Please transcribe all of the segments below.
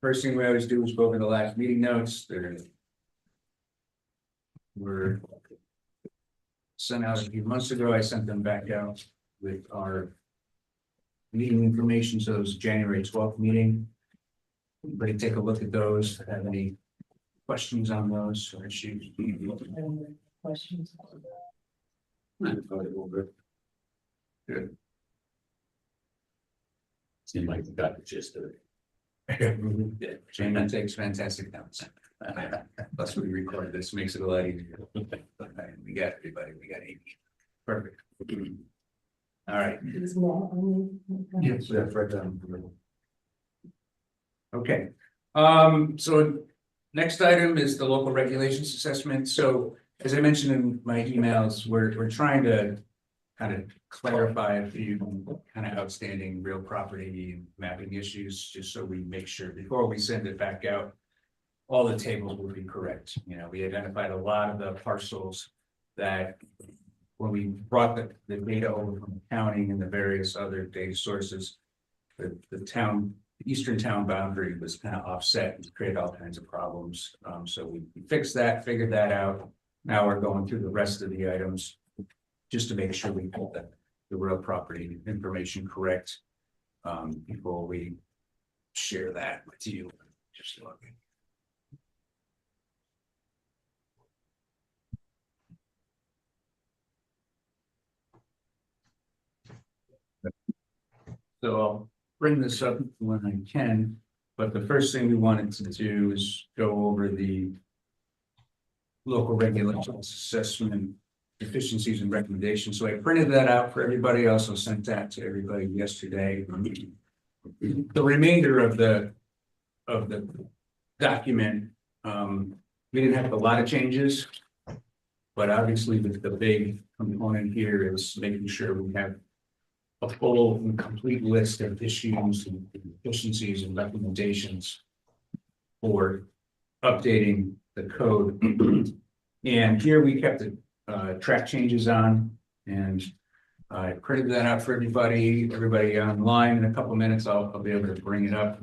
first thing we always do is go over the last meeting notes. There were sent out a few months ago. I sent them back out with our meeting information. So it was January 12th meeting. Everybody take a look at those. Have any questions on those or issues? Questions? Good. Seemed like you got the gist of it. Jamie takes fantastic notes. Plus we record this, makes it a lot easier. We got everybody, we got Amy. Perfect. All right. Is Matt on? Yes, that's right down. Okay, so next item is the local regulations assessment. So as I mentioned in my emails, we're trying to kind of clarify a few kind of outstanding real property and mapping issues, just so we make sure before we send it back out, all the tables will be correct. You know, we identified a lot of the parcels that when we brought the data over from the county and the various other data sources, the town, the eastern town boundary was kind of offset and created all kinds of problems. So we fixed that, figured that out. Now we're going through the rest of the items just to make sure we get the real property information correct before we share that with you. Just looking. So I'll bring this up when I can, but the first thing we wanted to do is go over the local regulations assessment deficiencies and recommendations. So I printed that out for everybody. I also sent that to everybody yesterday. The remainder of the document, we didn't have a lot of changes, but obviously the big component here is making sure we have a full and complete list of issues and deficiencies and recommendations for updating the code. And here we kept the track changes on, and I printed that out for everybody online. In a couple minutes, I'll be able to bring it up.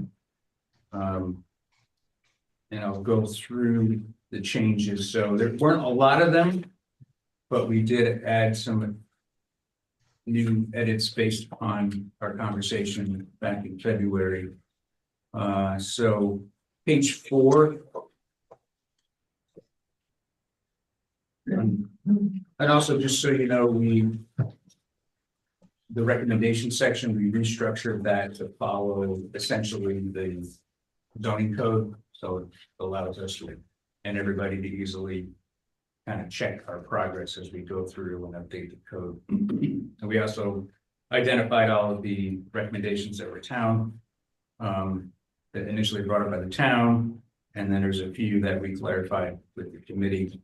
And I'll go through the changes. So there weren't a lot of them, but we did add some new edits based upon our conversation back in February. So page 4. And also, just so you know, the recommendation section, we restructured that to follow essentially the zoning code. So it allows us to, and everybody to easily kind of check our progress as we go through and update the code. And we also identified all of the recommendations that were that initially brought up by the town. And then there's a few that we clarified with the committee.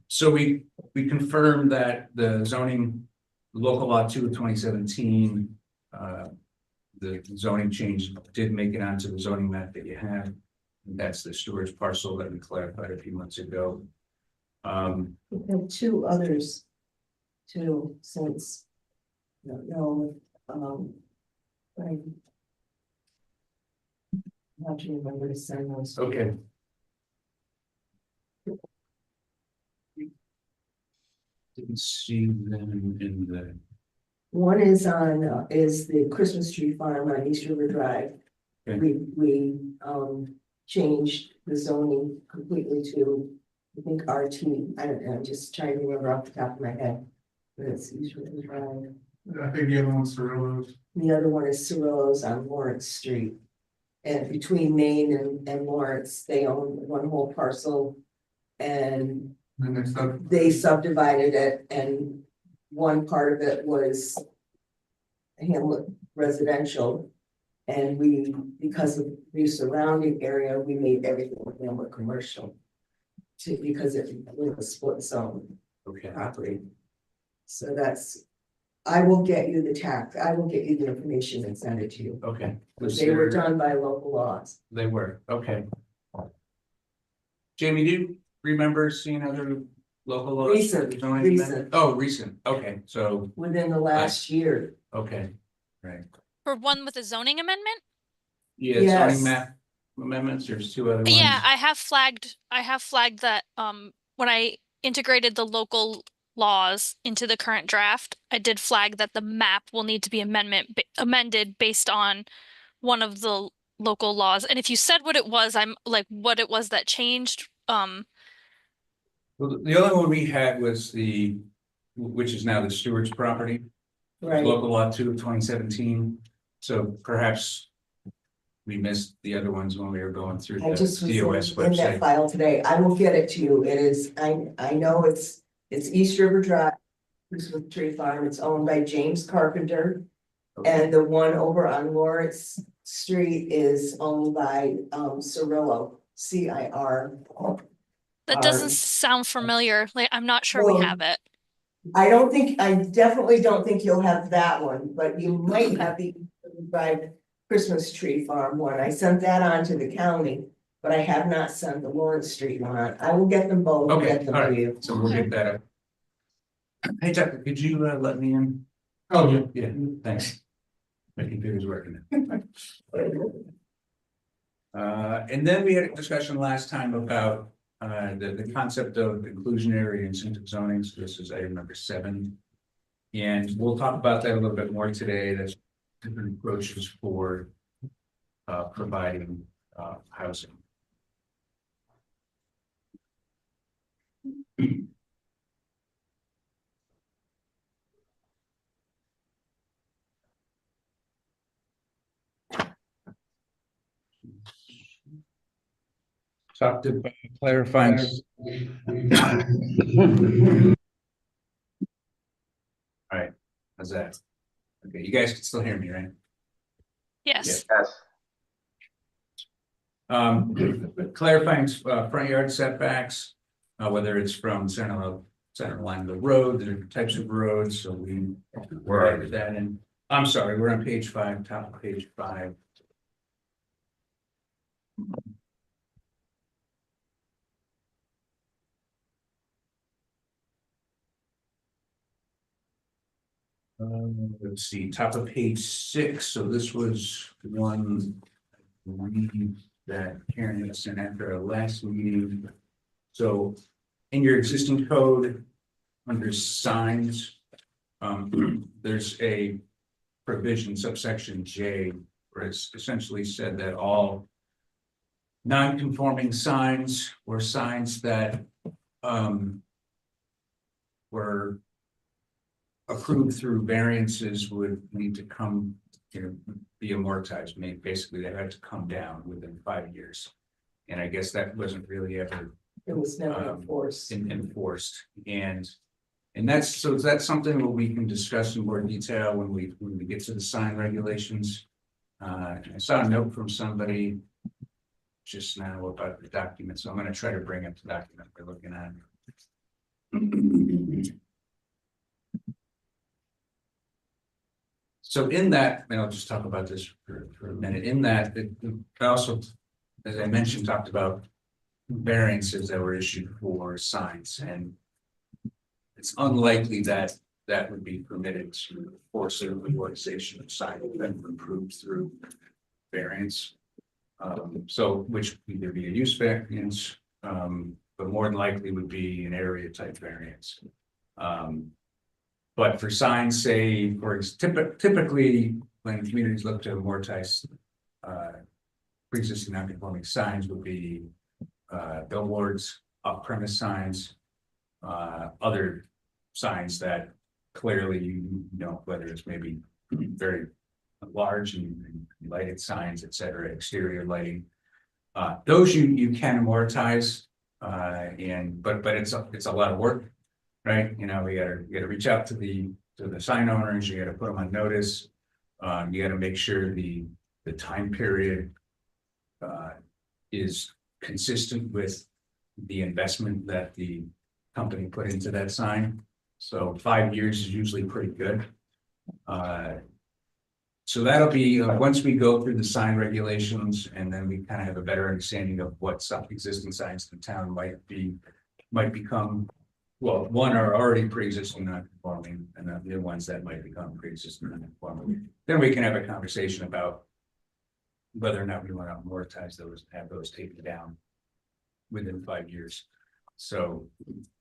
So we confirmed that the zoning, local law 2 of 2017, the zoning change did make it onto the zoning map that you have. And that's the Stewart's parcel that we clarified a few months ago. We've had 2 others too, since I'm not sure remember to send those. Okay. Didn't see them in the. One is on is the Christmas tree farm on East River Drive. Okay. We changed the zoning completely to, I think, RT. I'm just trying to remember off the top of my head, but it's East River Drive. I think the other one's Cirillo's. The other one is Cirillo's on Lawrence Street. And between Maine and Lawrence, they own one whole parcel. And they subdivided it, and one part of it was hamlet residential. And we, because of the surrounding area, we made everything hamlet commercial. Because it was a split zone property. So that's, I will get you the tax, I will get you the information and send it to you. Okay. They were done by local laws. They were, okay. Jamie, do you remember seeing other local laws? Recent. Oh, recent, okay, so, Within the last year. okay, right. For one with a zoning amendment? Yeah, Yes. zoning map amendments, there's two other ones. Yeah, I have flagged that when I integrated the local laws into the current draft, I did flag that the map will need to be amended based on one of the local laws. And if you said what it was, I'm like what it was that changed. Well, the only one we had was which is now the Stewart's property, Right, local law 2 of 2017. So perhaps we missed the other ones when we were going through I the just was DOS in that website. file today, I will get it to you, it is, I know it's East River Drive. Christmas Tree Farm, it's owned by James Carpenter, and the one over on Lawrence Street is owned by Cirillo, CIR. That doesn't sound familiar. Like I'm not sure we Well, have it. I definitely don't think you'll have that one, but you might have the by Christmas Tree Farm one. I sent that on to the county, but I have not sent the Lawrence Street one on. I will get them both, and Okay, get them all to right, you. so we'll get that up. Hey, Tucker, could you let me in? Oh, yeah. Yeah, thanks. My computer's working. And then we had a discussion last time about the concept of inclusionary incentive zoning. So this is item number 7. And we'll talk about that a little bit more today. That's different approaches for providing housing. Talked about clarifying. All right, how's that? Okay, you guys can still hear me, right? Yes. Clarifying front yard setbacks, whether it's from center line of the road, the different types of roads, so we added that in. I'm sorry, we're on page 5, top of page 5. Let's see, top of page 6. So this was one that Karen had sent after our last meeting. So in your existing code, under signs, there's a provision, subsection J, where it's essentially said that all non-conforming signs or signs that were approved through variances would need to come, be amortized. Basically, they had to come down within 5 years. And I guess that wasn't really ever It was never enforced. enforced. And that's something that we can discuss in more detail when we get to the sign regulations. I saw a note from somebody just now about the document, so I'm going to try to bring up the document we're looking at. So in that, and I'll just talk about this for a minute, in that, it also, as I mentioned, talked about variances that were issued for signs, and it's unlikely that that would be permitted to force a legalization of signs that were approved through variance. So which would either be a use variance, but more than likely would be an area type variance. But for signs, say, typically when communities look to amortize pre-existing non-conforming signs would be billboards, off-premise signs, other signs that clearly you know whether it's maybe very large and lighted signs, et cetera, exterior lighting. Those you can amortize, but it's a lot of work, right? You gotta reach out to the sign owners. You gotta put them on notice. You gotta make sure the time period is consistent with the investment that the company put into that sign. So 5 years is usually pretty good. So that'll be once we go through the sign regulations, and then we kind of have a better understanding of what some existing signs in the town might become. Well, one are already pre-existing non-conforming, and the new ones that might become pre-existing non-conforming. Then we can have a conversation about whether or not we want to amortize those, have those taken down within 5 years. So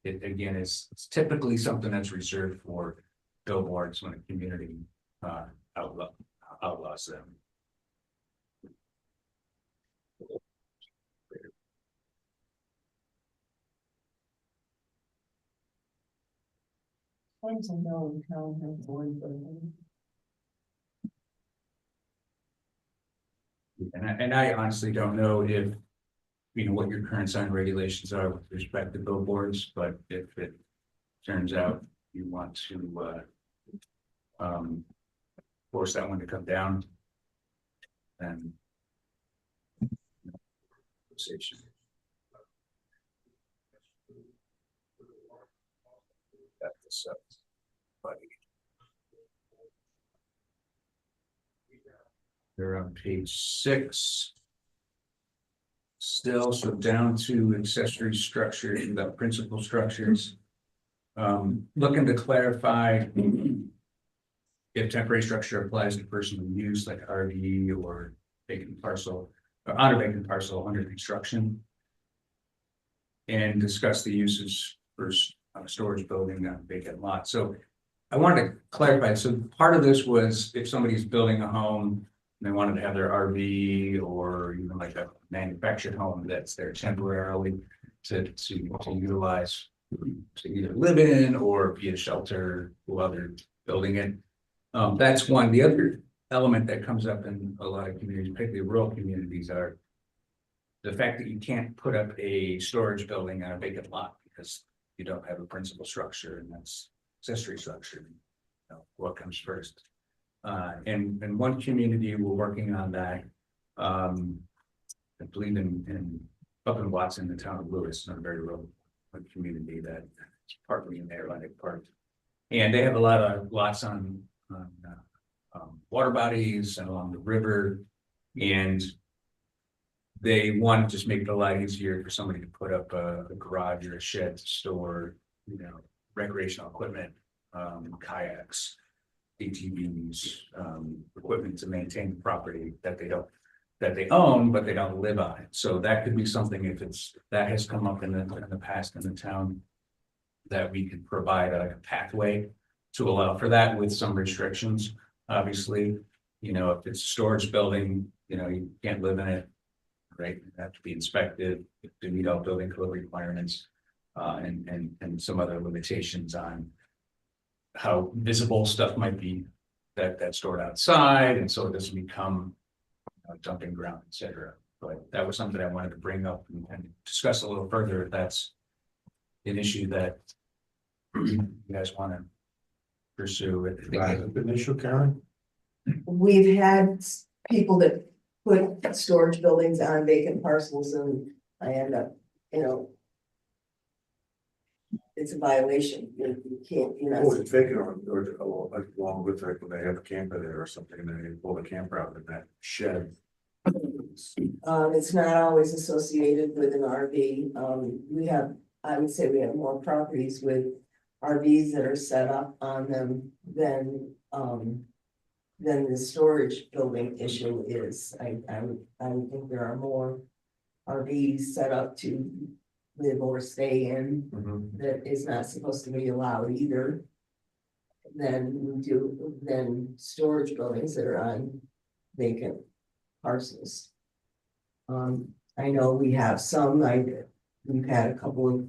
it again is it's typically something that's reserved for billboards when a community outlaws them. I don't know how I have one for them. And I honestly don't know if, you know, what your current sign regulations are with respect to billboards, but if it turns out you want to force that one to come down, then conversation. That's but they're on page 6. Still, so down to accessory structures, the principal structures. Looking to clarify if temporary structure applies to personal use like RV or vacant parcel, or on a vacant parcel under construction. And discuss the uses for storage building on vacant lot. So I wanted to clarify. So part of this was if somebody's building a home and they wanted to have their RV or even like a manufactured home that's there temporarily to utilize to either live in or be a shelter while they're building it. That's one. The other element that comes up in a lot of communities, particularly rural communities, are the fact that you can't put up a storage building on a vacant lot because you don't have a principal structure, and that's accessory structure. You know, what comes first? And in one community, we're working on that. I believe up in Watson, the town of Lewis, not a very rural community that's partly in the Atlantic Park, and they have a lot of lots on water bodies and along the river, and they want to just make it a lot easier for somebody to put up a garage or a shed to store, you know, recreational equipment, kayaks, ATVs, equipment to maintain the property that they own, but they don't live on it. So that could be something if that has come up in the past in the town, that we could provide a pathway to allow for that with some restrictions. Obviously, you know, if it's a storage building, you know, you can't live in it, right? You have to be inspected to meet all building code requirements, and some other limitations on how visible stuff might be that's stored outside, and so it doesn't become a dumping ground, etc. But that was something I wanted to bring up and discuss a little further if that's an issue that you guys want to pursue. An issue, Karen? We've had people that put storage buildings on vacant parcels and I end up, you know. It's a violation, you can't, you Oh, know, it's vacant or along with like when they have a camper there or something, and then they pull the camper out in that shed. it's not always associated with an RV. I would say we have more properties with RVs that are set up on them than the storage building issue is. I would think there are more RVs set up to live or stay in that is not supposed to be allowed either than storage buildings that are on vacant parcels. I know we have some, we've had a couple of,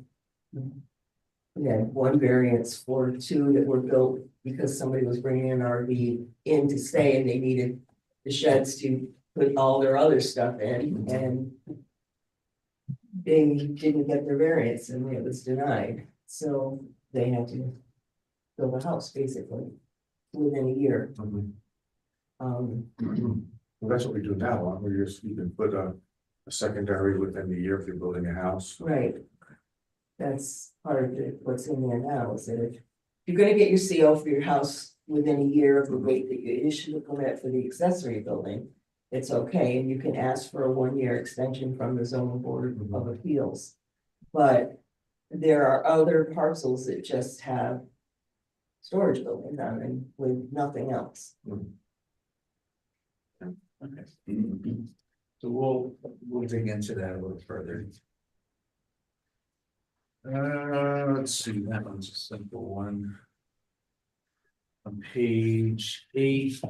we had one variance for 2 that were built because somebody was bringing an RV in to stay and they needed the sheds to put all their other stuff in, and they didn't get their variance and it was denied. So they had to build a house basically within a year. Well, that's what we do now, huh? You can put a secondary within the year if you're building a house. Right. That's part of what's in there now, is that if you're gonna get your CO for your house within a year of the date that you issue the permit for the accessory building, it's okay, and you can ask for a 1-year extension from the zoning board of appeals. But there are other parcels that just have storage buildings on them with nothing else. Okay. So we'll dig into that a little further. Let's see, that one's a simple one. On page 8,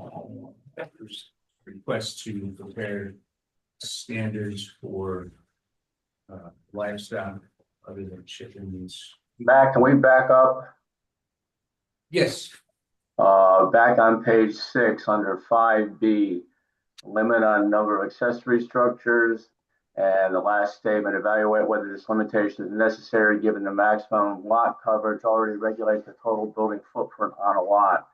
there's request to prepare standards for livestock other than chickens. Matt, can we back up? Yes, Back on page 6 under 5B, limit on number of accessory structures. And the last statement, evaluate whether this limitation is necessary given the maximum lot coverage already regulates the total building footprint on a lot.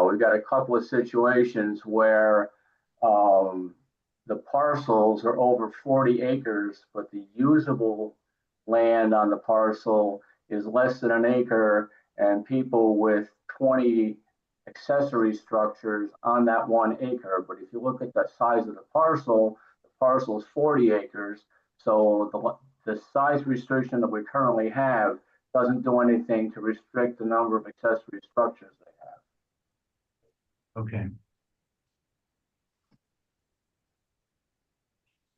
We've got a couple of situations where the parcels are over 40 acres, but the usable land on the parcel is less than an acre, and people with 20 accessory structures on that 1 acre. But if you look at the size of the parcel is 40 acres. So the size restriction that we currently have doesn't do anything to restrict the number of accessory structures they have. okay.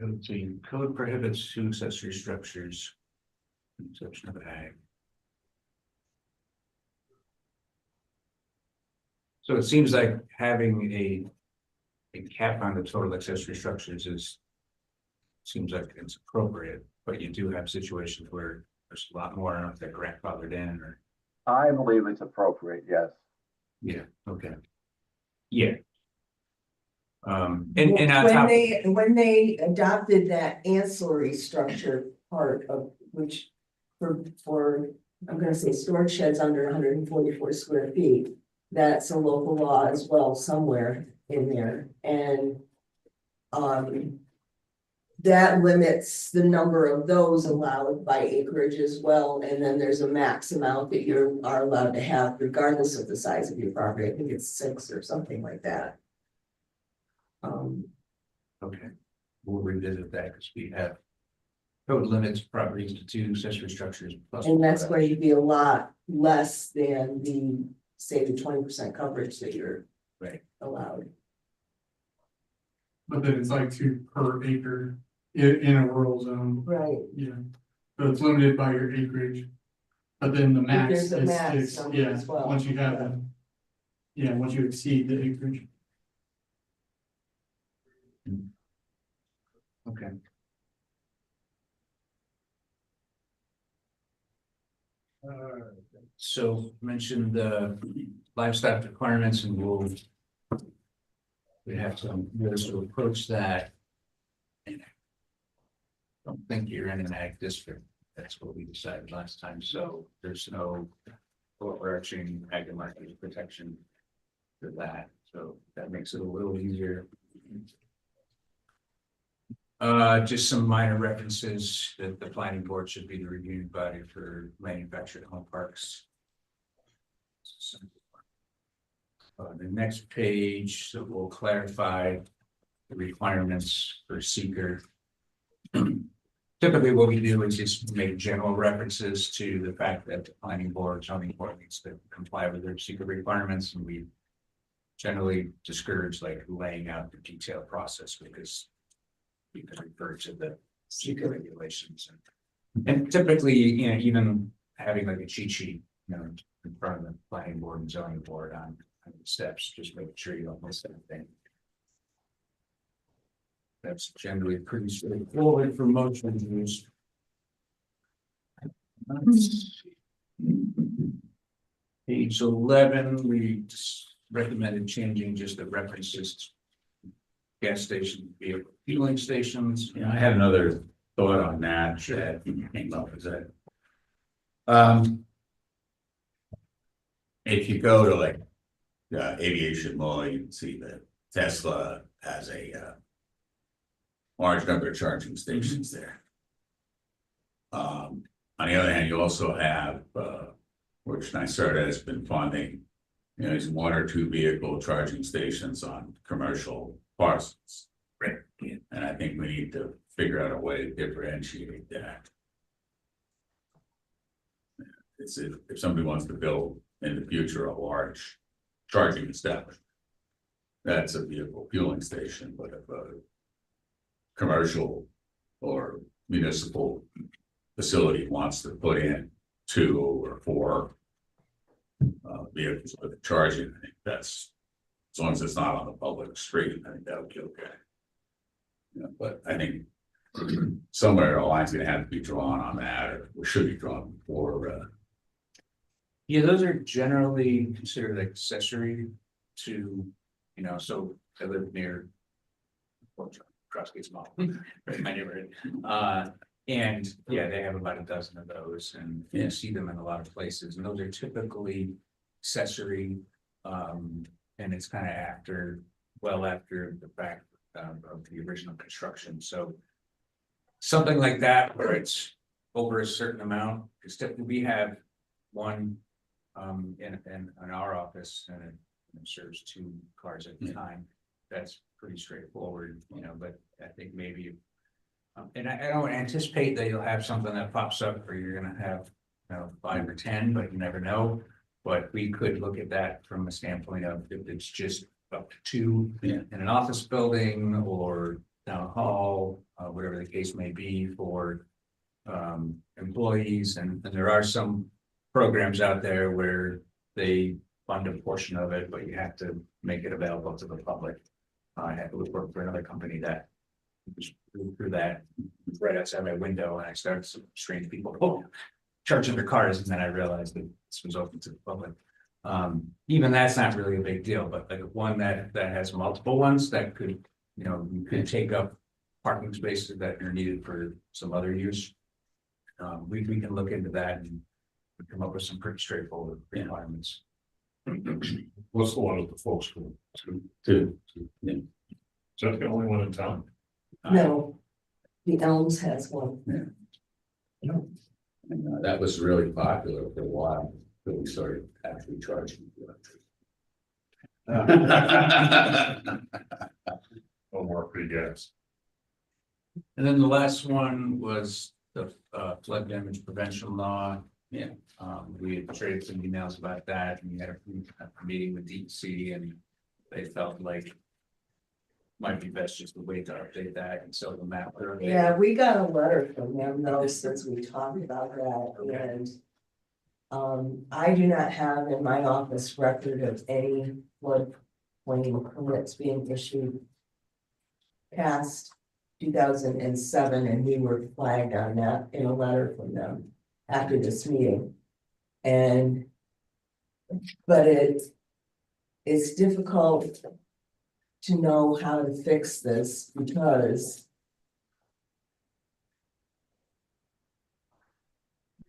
Let's see, code prohibits 2 accessory structures. Exception of ag. So it seems like having a cap on the total accessory structures seems like it's appropriate, but you do have situations where there's a lot more of that grandfathered in or. I believe it's appropriate, yes. Yeah, okay. Yeah. And on top, When they adopted that ancillary structure part of which for, I'm gonna say storage sheds under 144 square feet, that's a local law as well somewhere in there, and that limits the number of those allowed by acreage as well, and then there's a max amount that you are allowed to have regardless of the size of your property. I think it's 6 or something like that. okay, we'll revisit that because we have code limits properties to 2 accessory structures. Plus And that's going to be a lot less than the, say, the 20% coverage that you're Right. allowed. But then it's like 2 per acre in a rural zone, Right. yeah. So it's limited by your acreage. But then the max there's a is max 6, number yeah, as well. once you have it. Yeah, once you exceed the acreage. Okay. So mentioned the livestock requirements and we have some ways to approach that. And I don't think you're in an ag district. That's what we decided last time. So there's no overarching ag and market protection for that. So that makes it a little easier. Just some minor references that the planning board should be the reviewing body for manufactured home parks. The next page, so we'll clarify the requirements for seeker. Typically, what we do is just make general references to the fact that the planning board, zoning board needs to comply with their seeker requirements, and we generally discourage like laying out the detailed process because you can refer to the seeker regulations and typically, you know, even having like a cheat sheet, you know, in front of the planning board and zoning board on the steps, just making sure you don't miss anything. That's generally pretty straightforward for most reviews. Page 11, we recommended changing just the references to gas station, vehicle fueling stations. Yeah, I had another thought on that. That came up is that. If you go to like aviation law, you can see that Tesla has a large number of charging stations there. On the other hand, you also have which NYSERDA has been funding, you know, these 1 or 2 vehicle charging stations on commercial parcels. Right. And I think we need to figure out a way to differentiate that. It's if somebody wants to build in the future a large charging establishment, that's a vehicle fueling station, but if a commercial or municipal facility wants to put in 2 or 4 vehicles with charging, I think that's, as long as it's not on the public street, I think that would be okay. Yeah, but I think somewhere a line's gonna have to be drawn on that, or should be drawn before, Yeah, those are generally considered accessory to, so I live near. Crossgate's Mall, right in my neighborhood. And yeah, they have about a dozen of those and you see them in a lot of places, and those are typically accessory. And it's kind of well after the fact of the original construction, so. Something like that where it's over a certain amount, because typically we have one in our office, and it serves 2 cars at a time. That's pretty straightforward, but I think maybe. And I don't anticipate that you'll have something that pops up where you're gonna have, 5 or 10, but you never know. But we could look at that from a standpoint of if it's just up to 2 in an office building or town hall, whatever the case may be for employees, and there are some programs out there where they fund a portion of it, but you have to make it available to the public. I had to work for another company that was through that right outside my window, and I started some strange people charging their cars, and then I realized that this was open to the public. Even that's not really a big deal, but like one that has multiple ones that could, you could take up parking spaces that are needed for some other use. We can look into that and come up with some pretty straightforward requirements. What's the one with the folks school? 2. Yeah. Is that the only one in town? No, the Elms has one. And, that was really popular for a while, but we started actually charging electric. No more free gas. And then the last one was the flood damage prevention law. Yeah. We had traded some emails about that, and we had a meeting with DEC, and they felt like might be best just to wait to update that, and so the map. Yeah, we got a letter from them though, since we talked about that, and. I do not have in my office record of any floodplain permits being issued. Past 2007, and we were flagged on that in a letter from them after this meeting. But it's difficult to know how to fix this because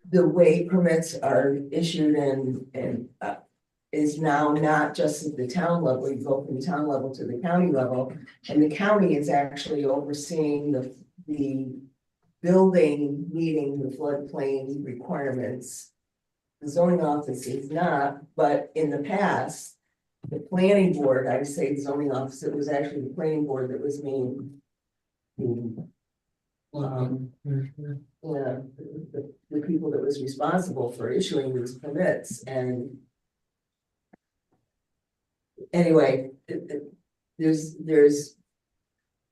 the way permits are issued and is now not just at the town level, you go from the town level to the county level. And the county is actually overseeing the building meeting the floodplain requirements. The zoning office is not, but in the past, the planning board, I would say the zoning office, it was actually the planning board that was named. Yeah, the people that was responsible for issuing these permits, and anyway, there's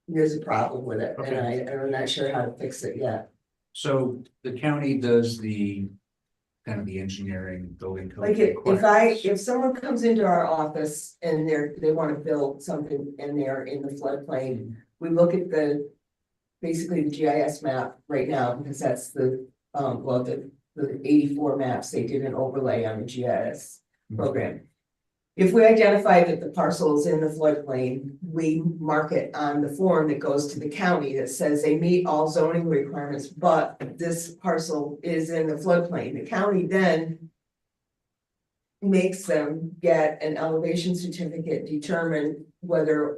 a problem with it, and I'm not sure how to fix it yet. So the county does the kind of the engineering building code. Like if someone comes into our office and they want to build something and they're in the floodplain, we look at basically the GIS map right now, because that's the 84 maps they did an overlay on the GIS program. If we identify that the parcel is in the floodplain, we mark it on the form that goes to the county that says they meet all zoning requirements, but this parcel is in the floodplain. The county then makes them get an elevation certificate, determine whether,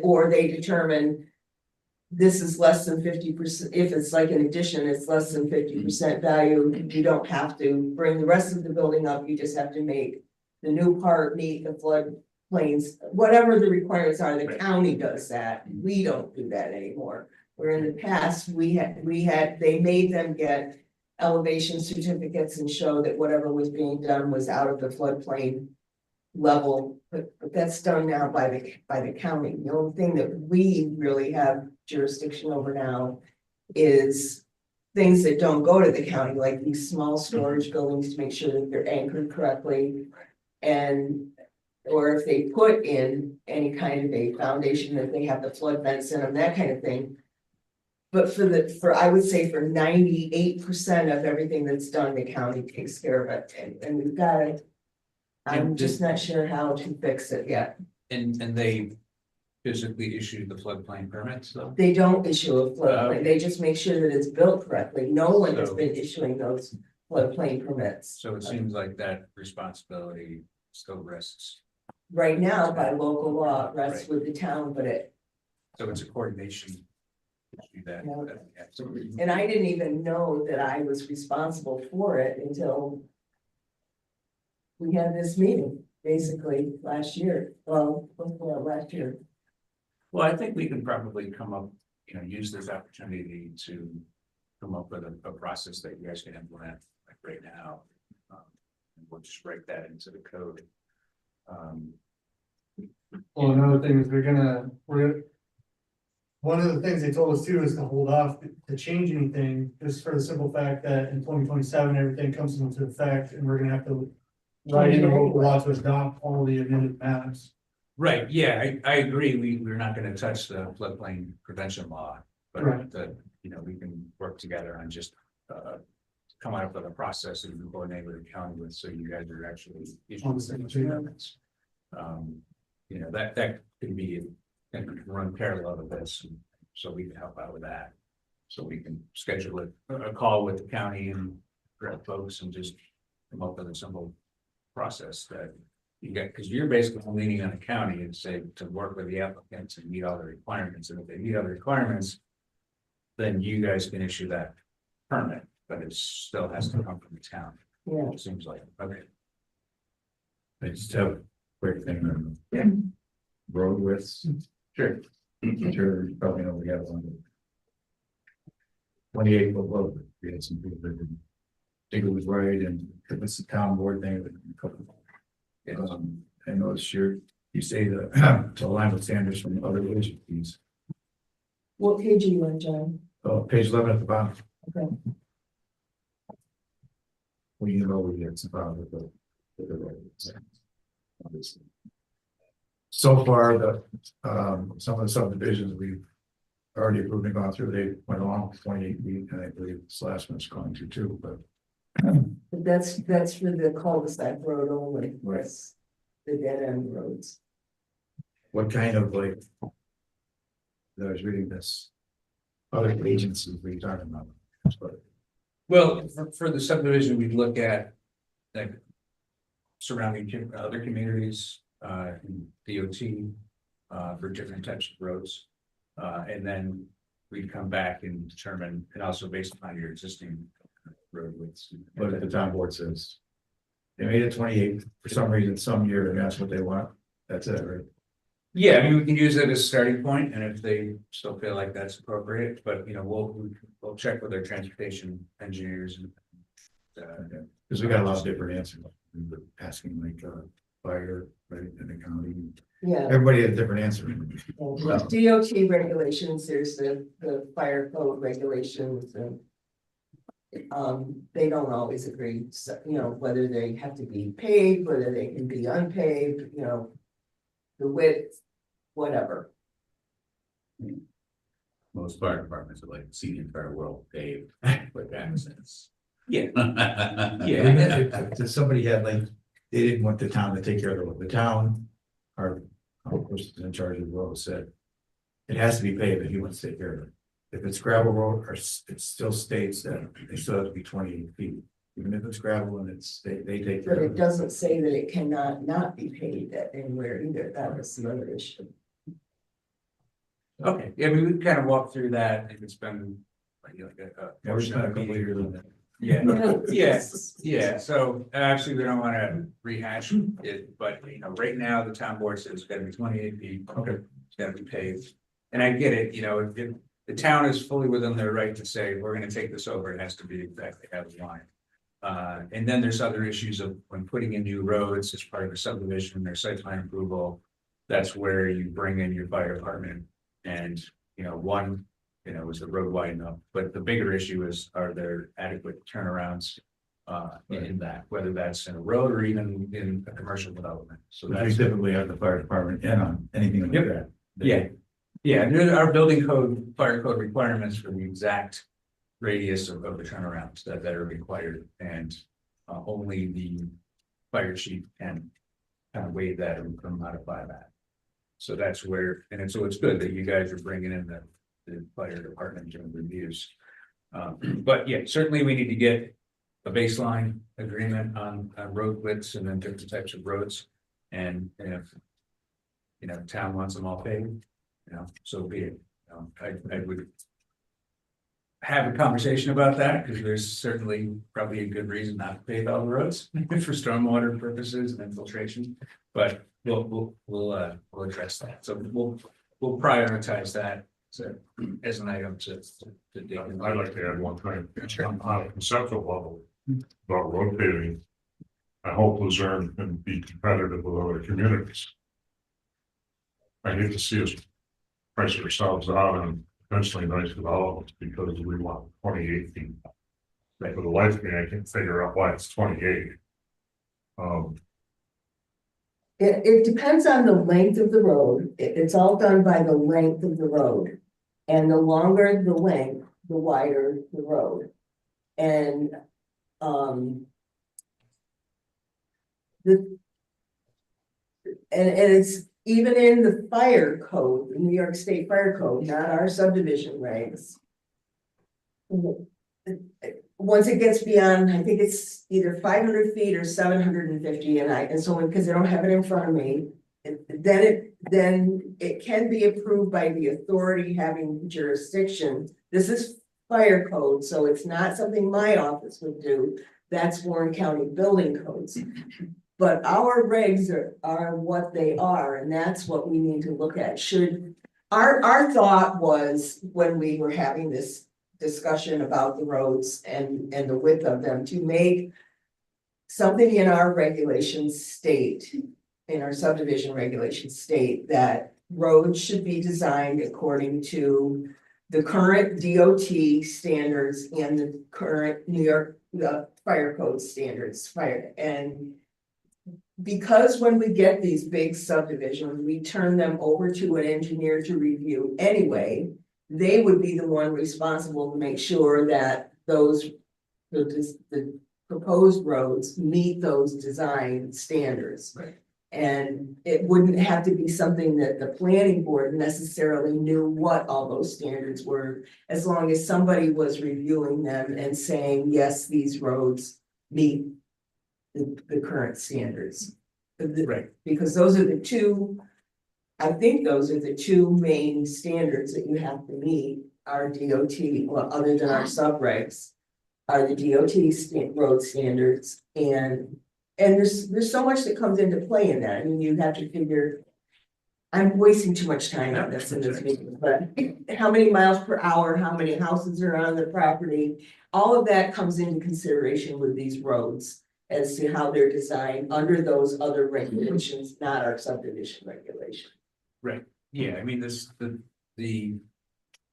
or they determine this is less than 50%. If it's like an addition, it's less than 50% value. You don't have to bring the rest of the building up. You just have to make the new part meet the floodplains, whatever the requirements are. The county does that. We don't do that anymore. Where in the past, they made them get elevation certificates and show that whatever was being done was out of the floodplain level, but that's done now by the county. The only thing that we really have jurisdiction over now is things that don't go to the county, like these small storage buildings, to make sure that they're anchored correctly. And, or if they put in any kind of a foundation, that they have the flood vents in them, that kind of thing. But I would say for 98% of everything that's done, the county takes care of it, and we've got it. I'm just not sure how to fix it yet. And they physically issue the floodplain permits, though? They don't issue a floodplain, they just make sure that it's built correctly. No one has So- been issuing those floodplain permits. So it seems like that responsibility still rests. Right now, by local law, it rests Right. with the town, but So it's a coordination issue that. Yeah. Absolutely. and I didn't even know that I was responsible for it until we had this meeting, basically, last year, last year. Well, I think we can probably come up, use this opportunity to come up with a process that you guys can implement like right now. And we'll just write that into the code. Well, another thing is one of the things they told us too is to hold off to change anything, just for the simple fact that in 2027 everything comes into effect and we're gonna have to write in the local law to adopt all the amended maps. Right, yeah, I agree, we're not gonna touch the floodplain prevention law, but Right. we can work together on just, come up with a process and coordinate with the county with, so you guys are actually issuing On the same those page. permits. That can be, can run parallel to this, so we can help out with that. So we can schedule a call with the county and grab folks and just come up with a simple process that you get, because you're basically leaning on the county and say to work with the applicants and meet all the requirements, and if they meet all the requirements, then you guys can issue that permit, but it still has to come from the town. Yeah. It seems like, okay. I just have a quick thing on Yeah. road widths. Sure. I'm sure you probably know we have one. 28-foot low, we had some people that didn't think it was right, and it was the town board thing. I noticed you say that to align with standards from other agencies. What page are you on, John? Page 11 at the bottom. Okay. Well, you know, we get some problem with the roads. Obviously. So far, some of the subdivisions we've already approved and gone through, they went along with 28 feet, and I believe this last one's going to too, but. But that's for the cul-de-sac road only, Right. yes, the dead end roads. What kind of I was reading this. Other agencies we talking about. But Well, for the subdivision, we'd look at like surrounding other communities, in DOT, for different types of roads. And then we'd come back and determine, and also based upon your existing road widths. But the town board says. They made it 28 for some reason, some year, and that's what they want. That's it, right? Yeah, I mean, we can use that as a starting point, and if they still feel like that's appropriate, but we'll check with our transportation engineers and. Because we got a lot of different answers. We were asking like fire, right, in the county. Yeah. Everybody had a different answer. DOT regulations, there's the fire code regulations and. They don't always agree, so, whether they have to be paved, whether they can be unpaved, the width, whatever. Most fire departments are like see the entire world paved with accents. Yeah, Yeah, if somebody had like, they didn't want the town to take care of the road. The town, our person in charge of the road said. It has to be paved, but he wants to take care of it. If it's gravel road, or it still states that they still have to be 28 feet. Even if it's gravel and they take But care it of it. doesn't say that it cannot not be paved at anywhere either, that was the other issue. okay, yeah, we would kind of walk through that, if it's been like a. Yeah, we spent a couple of years on that. Yeah, so actually, we don't want to rehash it, but right now, the town board says it's gotta be 28 feet. Okay. It's gotta be paved, and I get it, if the town is fully within their right to say, we're gonna take this over, it has to be exactly how we want it. And then there's other issues of when putting in new roads as part of a subdivision or site plan approval. That's where you bring in your fire department and, is the road wide enough? But the bigger issue is, are there adequate turnarounds? In that, whether that's in a road or even in a commercial development. So We that's typically have the fire department in on anything like Yep. that. Yeah. Yeah, and there are building code, fire code requirements for the exact radius of the turnarounds that are required, and only the fire chief can kind of waive that or modify that. So that's where, so it's good that you guys are bringing in the fire department doing reviews. But yeah, certainly we need to get a baseline agreement on road widths and then different types of roads. And if, town wants them all paved, so be it. I would have a conversation about that, because there's certainly probably a good reason not to pave all the roads for stormwater purposes and infiltration. But we'll address that. So we'll prioritize that as an item to dig in. I'd like to add one thing. On a conceptual level about road paving. I hope Luzerne can be competitive with other communities. I hate to see us price ourselves out on potentially nice developments because we want 28 feet. For the life of me, I can't figure out why it's 28. It depends on the length of the road. It's all done by the length of the road. And the longer the length, the wider the road. And it's even in the fire code, the New York State Fire Code, not our subdivision regs. Once it gets beyond, I think it's either 500 feet or 750, and so because I don't have it in front of me, then it can be approved by the authority having jurisdiction. This is fire code, so it's not something my office would do. That's Warren County building codes. But our regs are what they are, and that's what we need to look at. Our thought was, when we were having this discussion about the roads and the width of them, to make something in our regulations state, in our subdivision regulations state, that roads should be designed according to the current DOT standards and the current New York fire code standards, and because when we get these big subdivisions, we turn them over to an engineer to review anyway, they would be the one responsible to make sure that the proposed roads meet those design standards. Right. And it wouldn't have to be something that the planning board necessarily knew what all those standards were, as long as somebody was reviewing them and saying, yes, these roads meet the current standards. Right. Because those are the two, I think those are the two main standards that you have to meet. Our DOT, well, other than our subregs, are the DOT road standards, and there's so much that comes into play in that. I mean, you have to figure, I'm wasting too much time on this in this meeting, but how many miles per hour, how many houses are on the property, all of that comes into consideration with these roads as to how they're designed under those other regulations, not our subdivision regulation. Right, yeah, I mean, the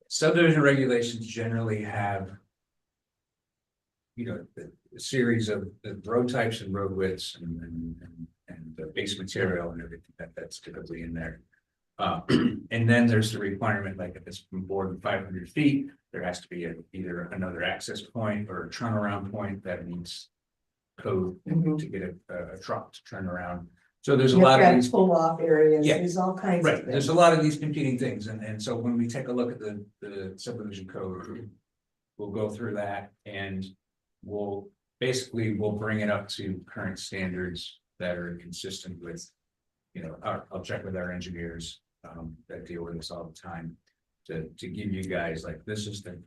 subdivision regulations generally have, a series of the road types and road widths and the base material and everything that's typically in there. And then there's the requirement, like if it's more than 500 feet, there has to be either another access point or a turnaround point that meets code to get a truck to turn around. So there's a lot of these pull off areas, Yeah. there's all kinds of right. things. There's a lot of these competing things, and so when we take a look at the subdivision code, we'll go through that and we'll bring it up to current standards that are consistent with, I'll check with our engineers that deal with this all the time to give you guys, like, this is the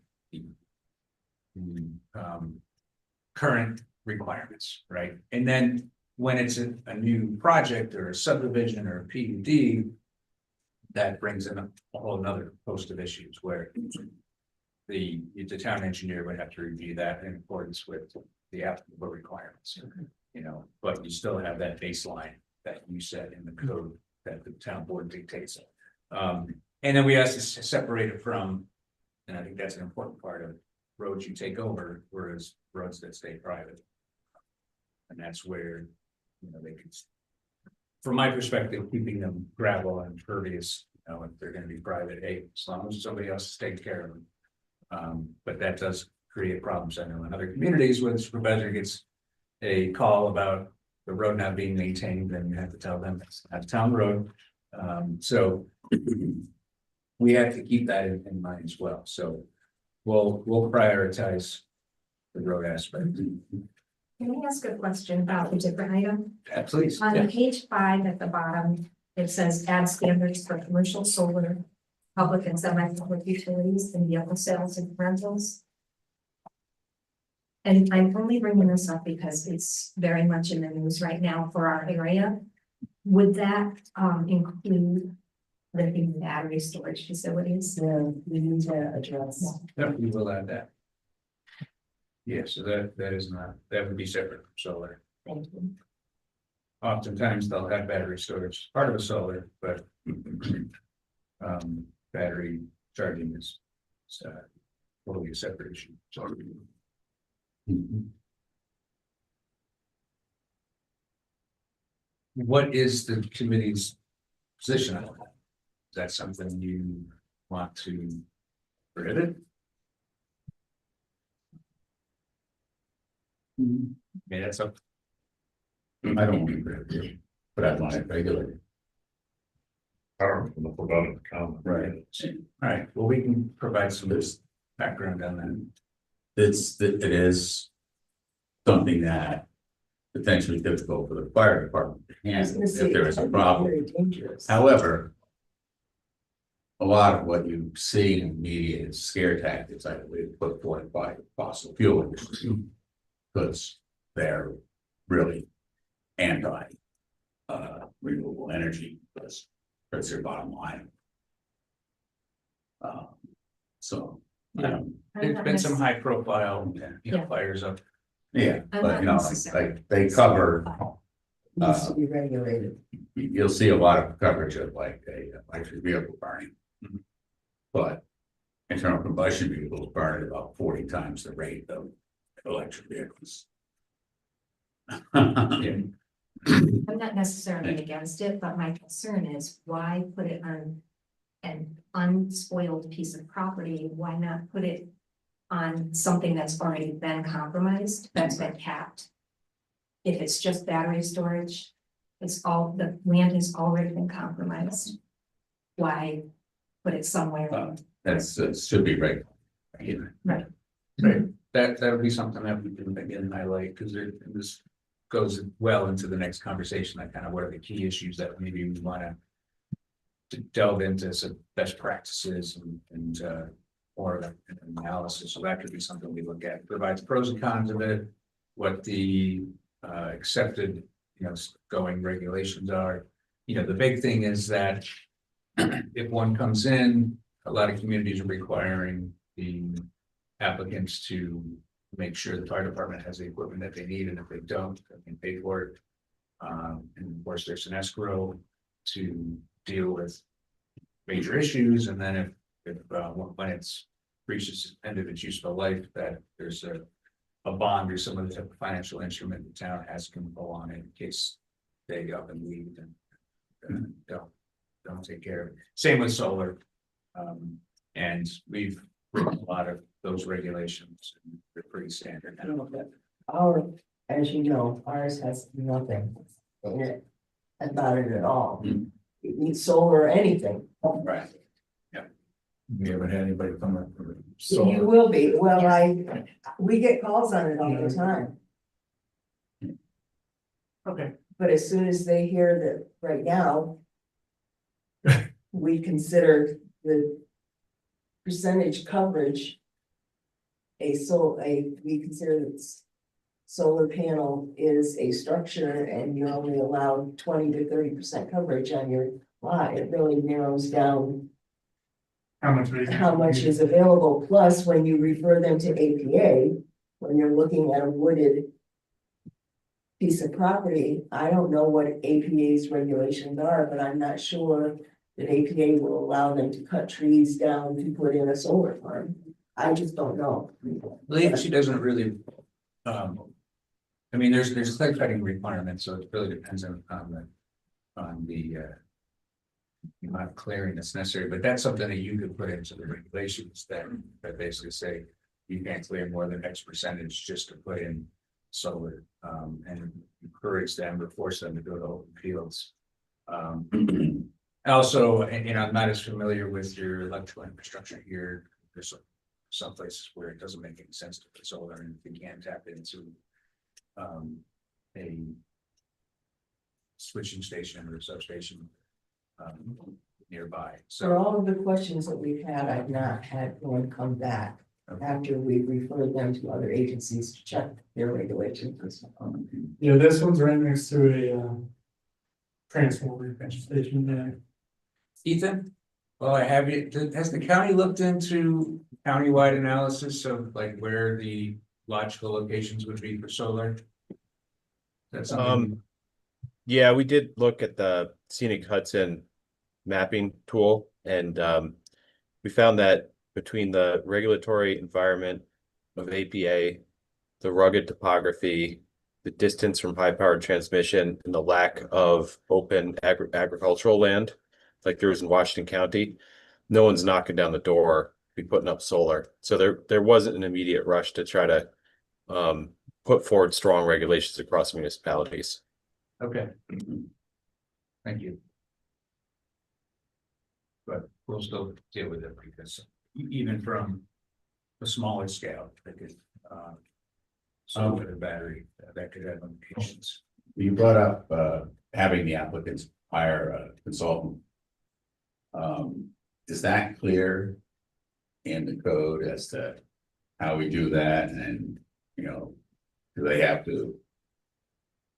current requirements, right? And then when it's a new project or a subdivision or a PUD, that brings in a whole another host of issues where the town engineer would have to review that in accordance with the applicable requirements. You know, but you still have that baseline that you set in the code that the town board dictates. And then we asked to separate it from, and I think that's an important part of roads you take over, whereas roads that stay private. And that's where, you know, they could, from my perspective, keeping them gravel and impervious, you know, if they're gonna be private, hey, as long as somebody else is taking care of them. But that does create problems, I know, in other communities where the supervisor gets a call about the road not being maintained, then you have to tell them it's not a town road. So we have to keep that in mind as well, so we'll prioritize the road aspect. Can I ask a question about a different item? Please. On Yeah. page 5 at the bottom, it says add standards for commercial solar, public and semi-public utilities and vehicle sales and rentals. And I'm only bringing this up because it's very much in the news right now for our area. Would that include lithium battery storage facilities? Yeah, we need to address. Yep, we will add that. Yeah, so that is not, that would be separate from solar. Thank you. Oftentimes they'll have battery storage, part of a solar, but battery charging is totally a separate issue. What is the committee's position on that? Is that something you want to prohibit? Yeah, that's up. I don't want to prohibit it, but I want it regulated. I don't know about it, comment. Right. All right, well, we can provide some background on that. It is something that potentially difficult for the fire department to handle if there is a problem. Very dangerous. However, a lot of what you see in the media is scare tactics, I believe, put forth by fossil fuel industry, because they're really anti renewable energy, because that's their bottom line. So, There's been some high profile, Yeah. fires up. yeah, I'm but not you know, necessarily- like they cover, Needs to be regulated. you'll see a lot of coverage of like a electric vehicle burning. Mhm. But internal combustion vehicles burn at about 40 times the rate of electric vehicles. Yeah. I'm not necessarily against it, but my concern is why put it on an unspoiled piece of property? Why not put it on something that's already been compromised, that's been capped? If it's just battery storage, the land has already been compromised. Why put it somewhere? That's, it should be right. Yeah. Right. Right, that would be something that we can again highlight, because this goes well into the next conversation, like kind of what are the key issues that maybe we want to delve into some best practices and more of an analysis. So that could be something we look at, provides pros and cons of it, what the accepted, you know, going regulations are. You know, the big thing is that if one comes in, a lot of communities are requiring the applicants to make sure the fire department has the equipment that they need, and if they don't, they can pay for it. And of course, there's an escrow to deal with major issues, and then if when it's reaches the end of its useful life, that there's a bond or some other type of financial instrument the town has can go on in case they up and leave and don't take care of it. Same with solar. And we've written a lot of those regulations, and they're pretty standard. I don't know if our, as you know, ours has nothing in it about it at all. Mm. It needs solar or anything. Right. We haven't had anybody come up with it. So you will be, well, we get calls on it all the time, Okay. but as soon as they hear that right now. We consider the percentage coverage. We consider that solar panel is a structure and you're only allowed 20 to 30% coverage on your lot. It really narrows down How much? how much is available. Plus, when you refer them to APA, when you're looking at a wooded piece of property, I don't know what APA's regulations are, but I'm not sure that APA will allow them to cut trees down to put in a solar farm. I just don't know. The agency doesn't really, I mean, there's clear cutting requirements, so it really depends on the amount of clearing that's necessary, but that's something that you could put into the regulations that basically say you can't clear more than X percentage just to put in solar, and encourage them or force them to go to open fields. Also, and I'm not as familiar with your electrical infrastructure here. There's some places where it doesn't make any sense to put solar, and if you can't tap into a switching station or substation nearby. For So all of the questions that we've had, I've not had one come back after we've referred them to other agencies to check their regulations and stuff. Yeah, this one's right next to a transformer station there. Ethan, well, has the county looked into countywide analysis of like where the logical locations would be for solar? That's something. Yeah, we did look at the Scenic Hudson mapping tool, and we found that between the regulatory environment of APA, the rugged topography, the distance from high-powered transmission, and the lack of open agricultural land, like there was in Washington County, no one's knocking down the door to be putting up solar. So there wasn't an immediate rush to try to put forward strong regulations across municipalities. Okay. Thank you. But we'll still deal with it because even from a smaller scale, they could solar the battery that could have implications. You brought up having the applicants hire a consultant. Is that clear in the code as to how we do that? And, you know, do they have to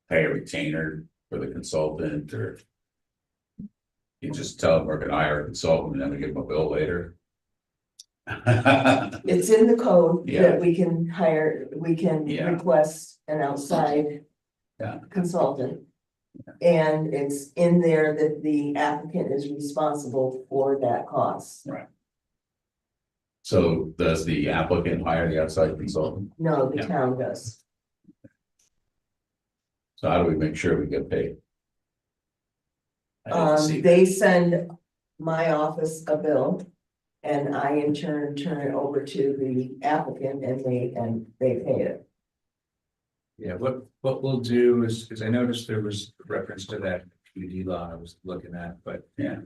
pay a retainer for the consultant, or you just tell them we're gonna hire a consultant and then we give them a bill later? It's in the code Yeah. that we can hire, we can Yeah. request an outside Yeah. consultant. And it's in there that the applicant is responsible for that cost. Right. So does the applicant hire the outside consultant? No, the Yeah. town does. So how do we make sure we get paid? I didn't see that. They send my office a bill. And I in turn turn it over to the applicant and they pay it. Yeah, what we'll do is I noticed there was reference to that PUD law I was looking at, but Yeah.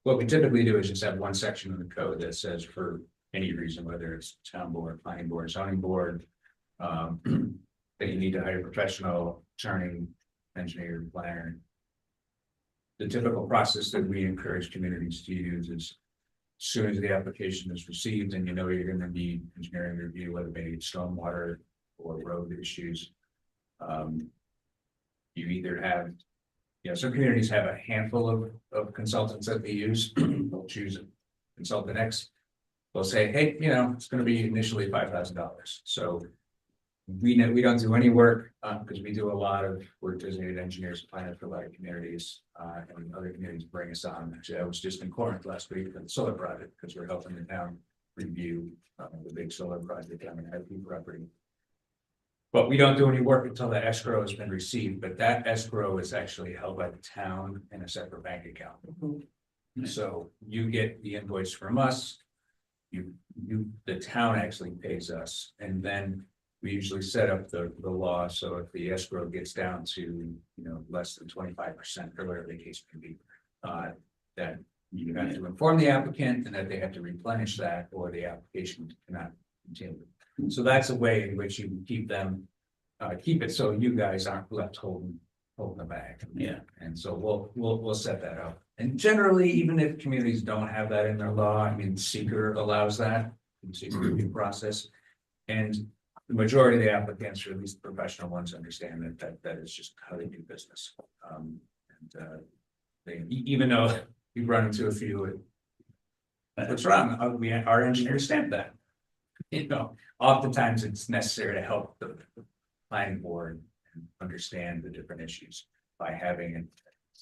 what we typically do is just have one section of the code that says for any reason, whether it's town board, planning board, zoning board, that you need to hire a professional attorney, engineer, planner. The typical process that we encourage communities to use is as soon as the application is received and you know you're going to need engineering review, whether it be stormwater or road issues. You either have, you know, some communities have a handful of consultants that they use. They'll choose a consultant X. They'll say, hey, you know, it's going to be initially $5,000. So we don't do any work because we do a lot of work designated engineers and planners for a lot of communities, and other communities bring us on. Actually, I was just in Corinth last week for the solar project because we're helping the town review the big solar project down in IP property. But we don't do any work until the escrow has been received, but that escrow is actually held by the town in a separate bank account. So you get the invoice from us, the town actually pays us, and then we usually set up the law, so if the escrow gets down to, you know, less than 25% or whatever the case may be, that you have to inform the applicant and that they have to replenish that or the application cannot continue. So that's a way in which you can keep them, keep it so you guys aren't left holding the bag. Yeah. And so we'll set that up. And generally, even if communities don't have that in their law, I mean, seeker allows that, the seeker review process. And the majority of the applicants, or at least the professional ones, understand that is just how they do business. They, even though we run into a few, what's wrong? Our engineers stamp that. you know, oftentimes it's necessary to help the planning board understand the different issues by having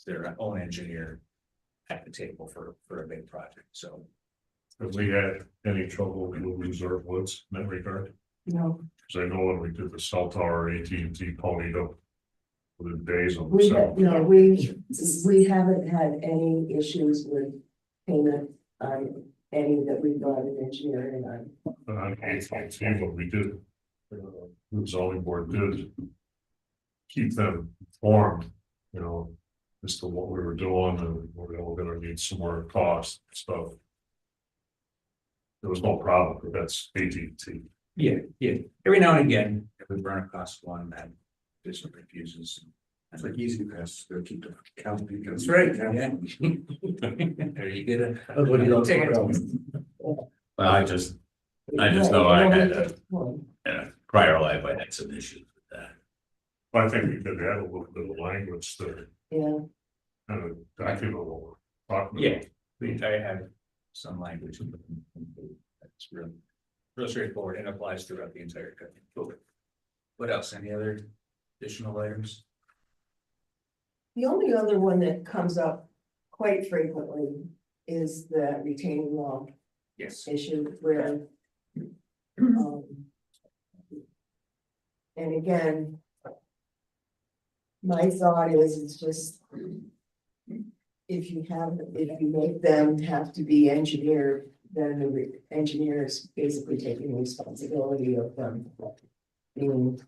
their own engineer at the table for a big project, so. Have we had any trouble with reserve woods in that regard? No, Cause I know when we did the cell tower, AT&T ponied up within days of the we, cell. we haven't had any issues with payment on any that we've got an engineering on. On AT&T, what we did, the zoning board did keep them informed, you know, as to what we were doing and we're all gonna need some more cost stuff. There was no problem, but that's AT&T. Yeah, every now and again, if we run across one that just refuses. It's like easy pass, to keep the count. That's right, yeah. There you get it. What do you Take it. Well, I just know I had in a prior life, I had some issues with that. I think we could add a little bit of language that Yeah, kind of document what we're talking Yeah, about. I have some language. That's real straightforward and applies throughout the entire code. What else? Any other additional items? the only other one that comes up quite frequently is the retaining wall Yes. issue where. um, And again. My thought is, it's just. If you make them have to be engineered, then the engineer is basically taking responsibility of them. Being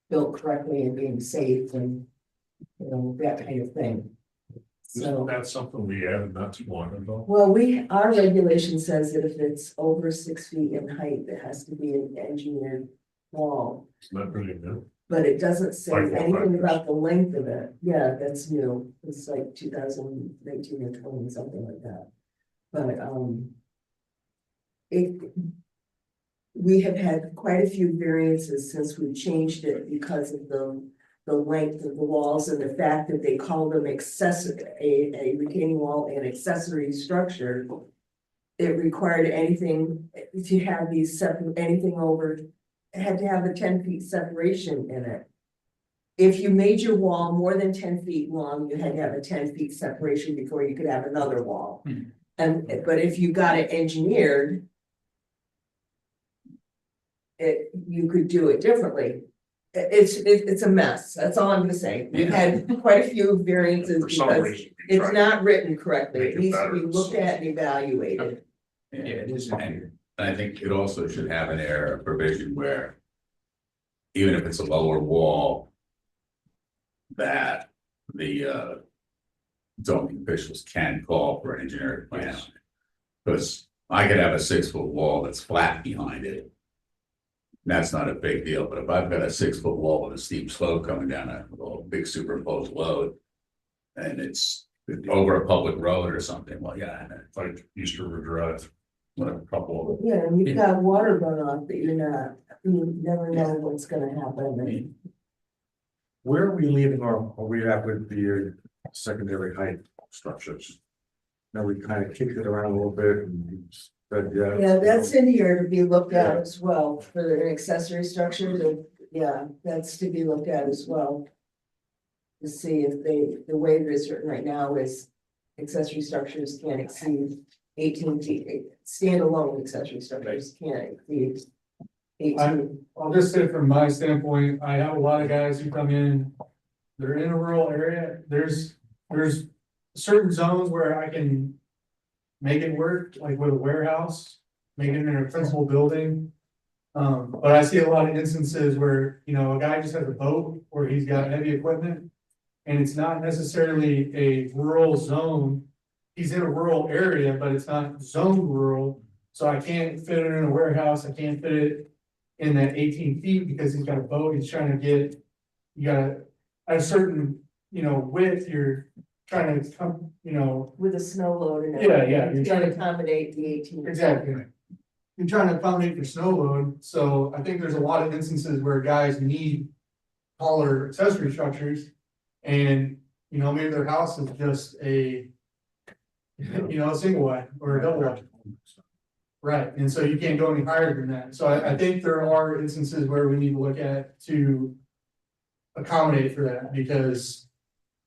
built correctly and being safe and, you know, that kind of thing. Isn't So, that something we added not too long ago? well, our regulation says that if it's over 6 feet in height, it has to be an engineered wall. Isn't that pretty new? But it doesn't say Like what, anything like about the length of it. Yeah, that's new. It's like 2019 or 20, something like that. But, we have had quite a few variances since we changed it because of the length of the walls and the fact that they call them a retaining wall and accessory structure. It required anything to have these anything over, it had to have a 10 feet separation in it. If you made your wall more than 10 feet long, you had to have a 10 feet separation before you could have another wall. But if you got it engineered, you could do it differently. It's a mess. That's all I'm gonna say. We've had quite a few variances For some because reason. we it's tried not written correctly. Make It it needs to better. be looked at and evaluated. Yeah, it is. And I think it also should have an error provision where. Even if it's a lower wall. That the zoning officials can call for an engineering plan. Yes. Because I could have a 6-foot wall that's flat behind it. That's not a big deal, but if I've got a 6-foot wall with a steep slope coming down a big superimposed load. And it's over a public road or something, well, yeah, Like East River Drive, a couple of Yeah, and you've got water runoff that you never know what's gonna happen. And Where are we leaving are we at with the secondary height structures? Now we kind of kicked it around a little bit and said, yeah. yeah, that's in here to be looked at as well for an accessory structure. Yeah, that's to be looked at as well. To see if the way that it's written right now is accessory structures can't exceed 18 feet. Standalone accessory structures can't exceed 18. I'll just say from my standpoint, I have a lot of guys who come in, they're in a rural area, there's certain zones where I can make it work, like with a warehouse, make it in a principal building. But I see a lot of instances where, you know, a guy just has a boat or he's got heavy equipment. And it's not necessarily a rural zone. He's in a rural area, but it's not zoned rural. So I can't fit it in a warehouse, I can't fit it in that 18 feet because he's got a boat, he's trying to get. You got a certain, you know, width, you're trying to come, you know. With a snow load and Yeah, everything. yeah, You you're gotta trying to- accommodate the 18. Exactly. You're trying to accommodate for snow load, so I think there's a lot of instances where guys need taller accessory structures. And, you know, maybe their house is just a, you know, a single wide or a double wide. Right, and so you can't go any higher than that, so I think there are instances where we need to look at to. Accommodate for that, because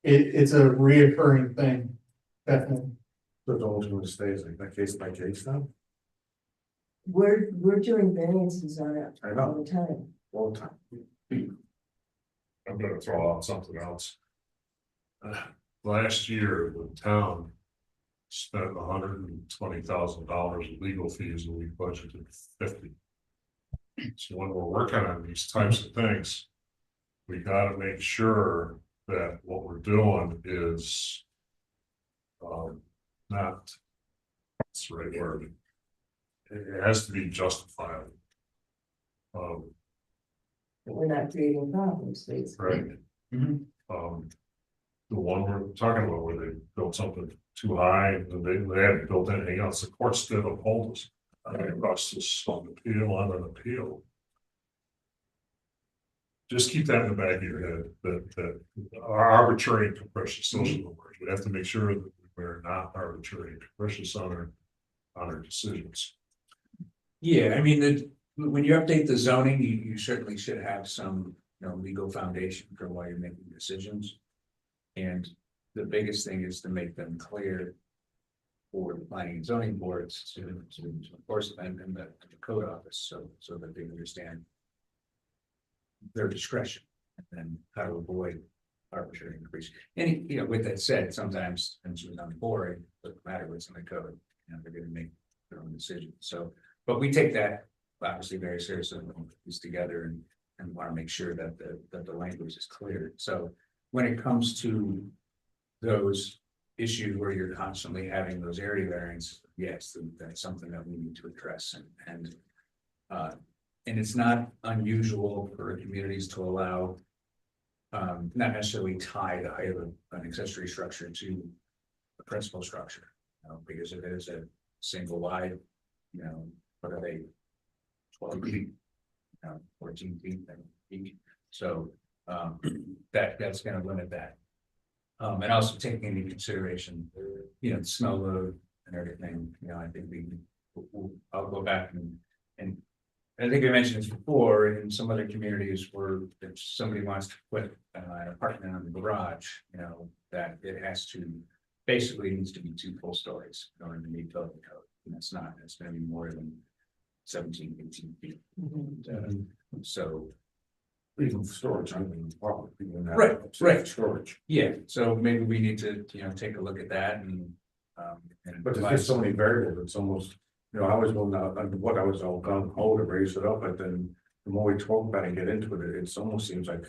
it's a reoccurring thing, definitely. So the ultimate stays like that case by case now, We're doing variances on it I know. all the time. all the time. I'm gonna throw out something else. Last year, the town spent $120,000 in legal fees and we budgeted 50. So when we're working on these types of things, we gotta make sure that what we're doing is not, what's the right word? It has to be justifiable. We're not creating problems, basically. Right. Mhm. The one we're talking about where they built something too high, and they hadn't built anything else, the courts did uphold us. Us this on appeal, on an appeal. Just keep that in the back of your head, that our arbitrary and capricious, those are the words, we have to make sure that we're not arbitrary and capricious on our decisions. Yeah, I mean, when you update the zoning, you certainly should have some, legal foundation for why you're making decisions. And the biggest thing is to make them clear for the planning and zoning boards to enforce them in the code office, so that they understand their discretion and then how to avoid arbitrary increase. And, with that said, sometimes, and it's on the board, it doesn't matter what's in the code, they're gonna make their own decisions. So, but we take that obviously very seriously, and put these together and want to make sure that the language is clear. So when it comes to those issues where you're constantly having those area variants, yes, that's something that we need to address, and it's not unusual for communities to allow not necessarily tie the height of an accessory structure to the principal structure, because if it is a single wide, what are they, 12 feet, 14 feet, so that's going to limit that. And also taking into consideration, the snow load and everything, I think I'll go back and I think I mentioned this before, in some other communities where if somebody wants to put an apartment on the garage, that it has to, basically needs to be 2 full stories in order to meet building code. And it's not, it's going to be more than 17, 18 feet. So. Even storage, I mean, probably even that. Right. Storage. Yeah, so maybe we need to, take a look at that and. But there's just so many variables, it's almost, I was going out, what I was all gung ho to raise it up, but then the more we talk about it and get into it, it almost seems like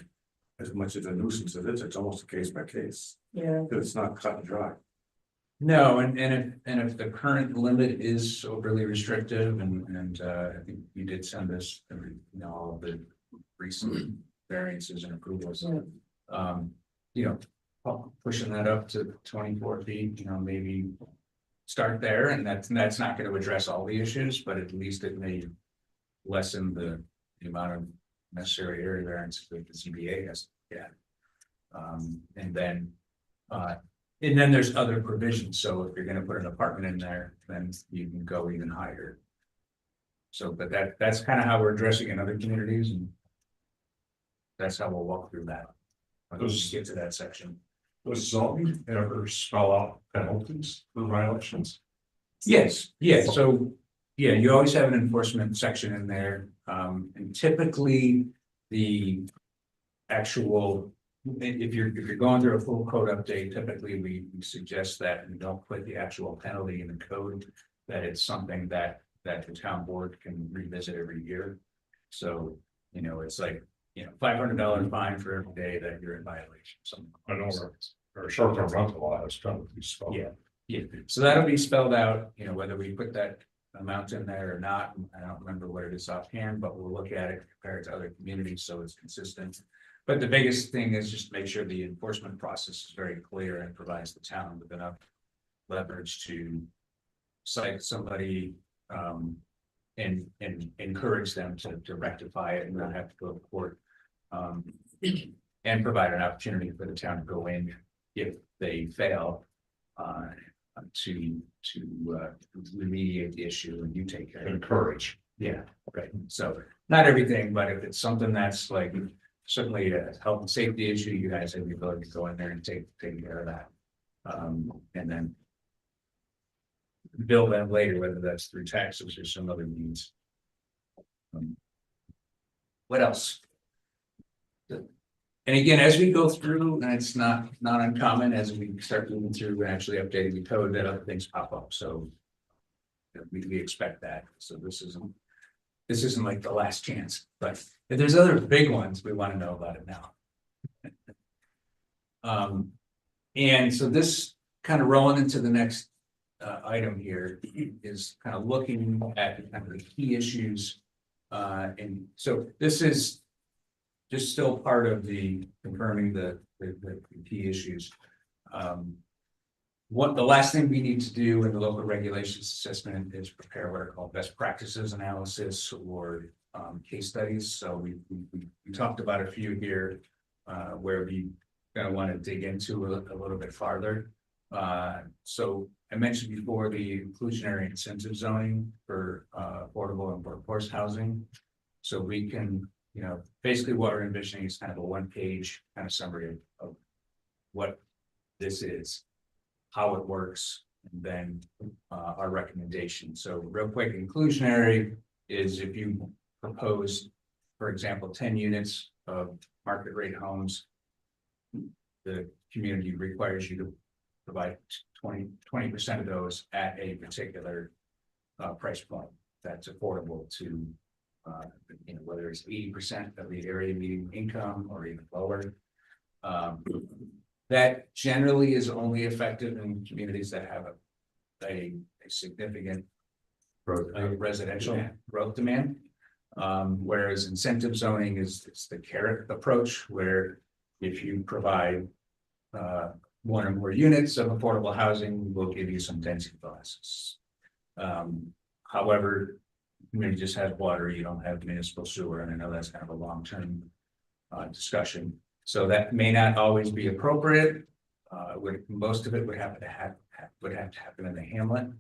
as much as a nuisance it is, it's almost a case by case. Yeah. It's not cut and dry. No, and if the current limit is overly restrictive and I think you did send us, all of the recent variances and approvals. Pushing that up to 24 feet, maybe start there, and that's not going to address all the issues, but at least it may lessen the amount of necessary area variance that the ZBA has. And then there's other provisions. So if you're going to put an apartment in there, then you can go even higher. So, but that's kind of how we're addressing in other communities, and that's how we'll walk through that. Let's get to that section. Does zoning ever spell out penalties for violations? Yes, so, you always have an enforcement section in there, and typically the actual, if you're going through a full code update, typically we suggest that you don't put the actual penalty in the code, that it's something that the town board can revisit every year. So, it's like, $500 fine for every day that you're in violation. I know our short-term rental law is trying to be spelled. Yeah, so that'll be spelled out, whether we put that amount in there or not. I don't remember what it is offhand, but we'll look at it compared to other communities, so it's consistent. But the biggest thing is just make sure the enforcement process is very clear and provides the town with enough leverage to cite somebody and encourage them to rectify it and not have to go to court. And provide an opportunity for the town to go in if they fail. remediate the issue and you take care of it. Encourage. Yeah, right. So not everything, but if it's something that's like certainly a health and safety issue, you guys have the ability to go in there and take care of that. And then bill them later, whether that's through taxes or some other means. What else? And again, as we go through, and it's not uncommon as we start moving through and actually updating the code, that other things pop up. So we expect that. So this isn't like the last chance, but if there's other big ones, we want to know about it now. And so this kind of rolling into the next item here is kind of looking at kind of the key issues. And so this is just still part of the confirming the key issues. The last thing we need to do in the local regulations assessment is prepare what are called best practices analysis or case studies. So we talked about a few here where we kind of want to dig into a little bit farther. So I mentioned before the inclusionary incentive zoning for affordable and workforce housing. So we can, basically what we're envisioning is kind of a one-page kind of summary of what this is, how it works, and then our recommendation. So real quick, inclusionary is if you propose, for example, 10 units of market rate homes, the community requires you to provide 20% of those at a particular price point that's affordable to whether it's 80% of the area median income or even lower. That generally is only effective in communities that have a significant residential growth demand. Whereas incentive zoning is the carrot approach, where if you provide one or more units of affordable housing, we'll give you some density bonuses. However, you just have water, you don't have municipal sewer, and I know that's kind of a long-term discussion. So that may not always be appropriate. Most of it would have to happen in the hamlet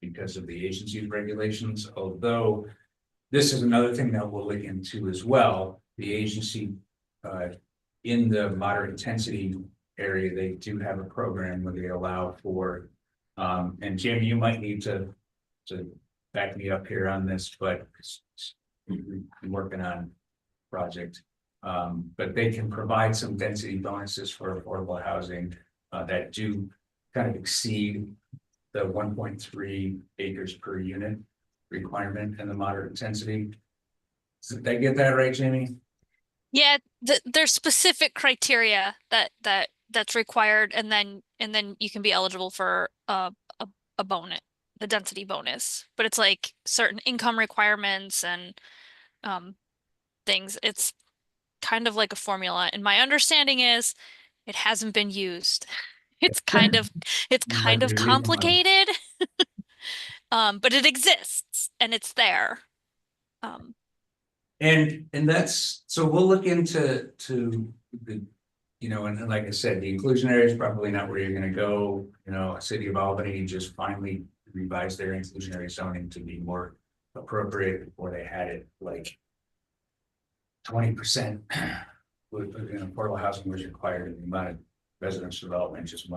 because of the agency's regulations. Although this is another thing that we'll look into as well. The agency in the moderate intensity area, they do have a program where they allow for, and Jim, you might need to back me up here on this, but we've been working on project. But they can provide some density bonuses for affordable housing that do kind of exceed the 1.3 acres per unit requirement in the moderate intensity. Did I get that right, Jamie? Yeah, there's specific criteria that's required, and then you can be eligible for a bonus, the density bonus. But it's like certain income requirements and things. It's kind of like a formula, and my understanding is it hasn't been used. It's kind of complicated. But it exists and it's there. And that's, so we'll look into the, and like I said, the inclusionary is probably not where you're gonna go. City of Albany just finally revised their inclusionary zoning to be more appropriate, before they had it like 20% with affordable housing was required, and the amount of residential development just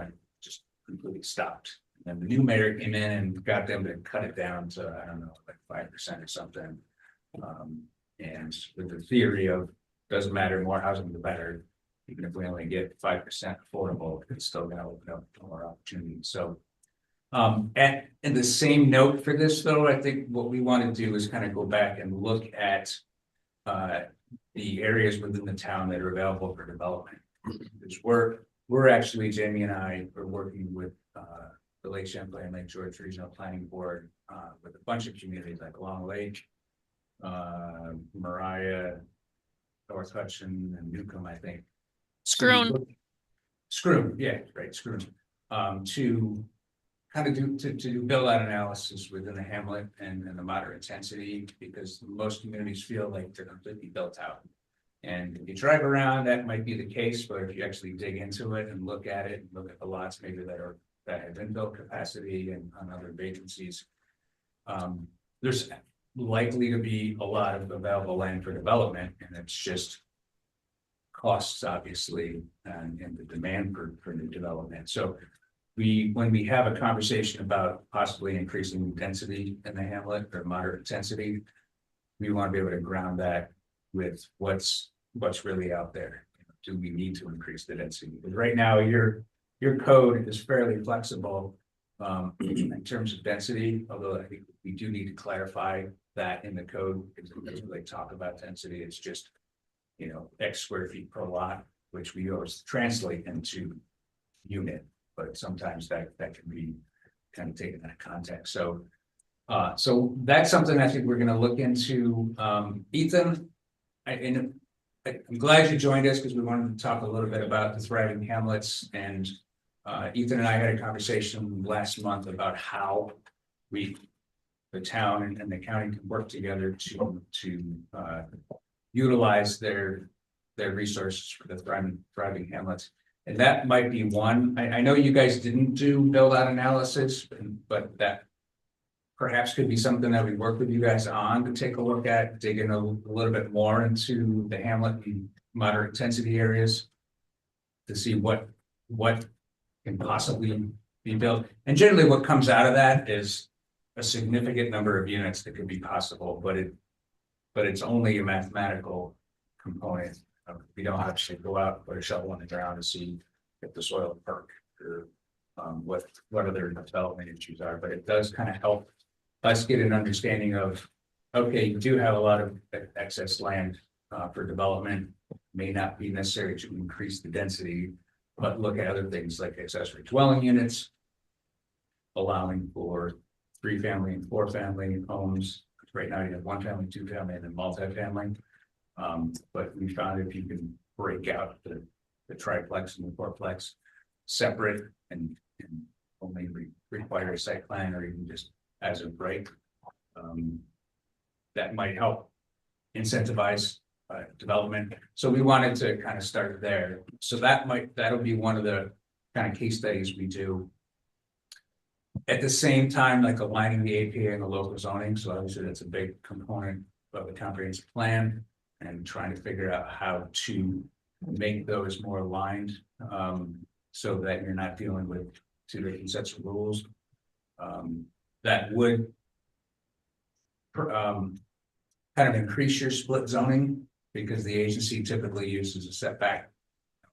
completely stopped. And the new mayor came in and got them to cut it down to, I don't know, like 5% or something. And with the theory of doesn't matter, more housing the better, even if we only get 5% affordable, it's still going to open up more opportunities. So in the same note for this, though, I think what we want to do is kind of go back and look at the areas within the town that are available for development. Because we're actually, Jamie and I are working with the Lake Champlain, Lake George Regional Planning Board with a bunch of communities like Long Lake, Mariah, North Hudson, and Newcomb, I think. Scroon, yeah, right, Scroon. To kind of to build out analysis within the hamlet and the moderate intensity, because most communities feel like they're completely built out. And if you drive around, that might be the case, but if you actually dig into it and look at it, look at the lots maybe that have inbuilt capacity and on other vacancies. There's likely to be a lot of available land for development, and it's just costs, obviously, and the demand for new development. So when we have a conversation about possibly increasing density in the hamlet or moderate density, we want to be able to ground that with what's really out there. Do we need to increase the density? Because right now, your code is fairly flexible in terms of density, although I think we do need to clarify that in the code, because it doesn't really talk about density. It's just, X square feet per lot, which we always translate into unit, but sometimes that can be kind of taken out of context. So that's something I think we're going to look into. Ethan, I'm glad you joined us because we wanted to talk a little bit about the thriving hamlets. And Ethan and I had a conversation last month about how the town and the county can work together to utilize their resources for the thriving hamlets. And that might be one. I know you guys didn't do build out analysis, but that perhaps could be something that we work with you guys on to take a look at, dig in a little bit more into the hamlet and moderate intensity areas to see what can possibly be built. And generally what comes out of that is a significant number of units that could be possible, but it's only a mathematical component. We don't actually go out and put a shovel in the ground to see if the soil will perk or what other development issues are, but it does kind of help us get an understanding of, okay, you do have a lot of excess land for development, may not be necessary to increase the density, but look at other things like accessory dwelling units, allowing for 3-family and 4-family homes. Right now you have 1-family, 2-family, and then multifamily. But we found if you can break out the triplex and the fourplex separate and only require a site plan or even just as of right, that might help incentivize development. So we wanted to kind of start there. So that'll be one of the kind of case studies we do. At the same time, like aligning the APA and the local zoning. So obviously that's a big component of the comprehensive plan, and trying to figure out how to make those more aligned, so that you're not dealing with 2 different sets of rules. That would kind of increase your split zoning, because the agency typically uses a setback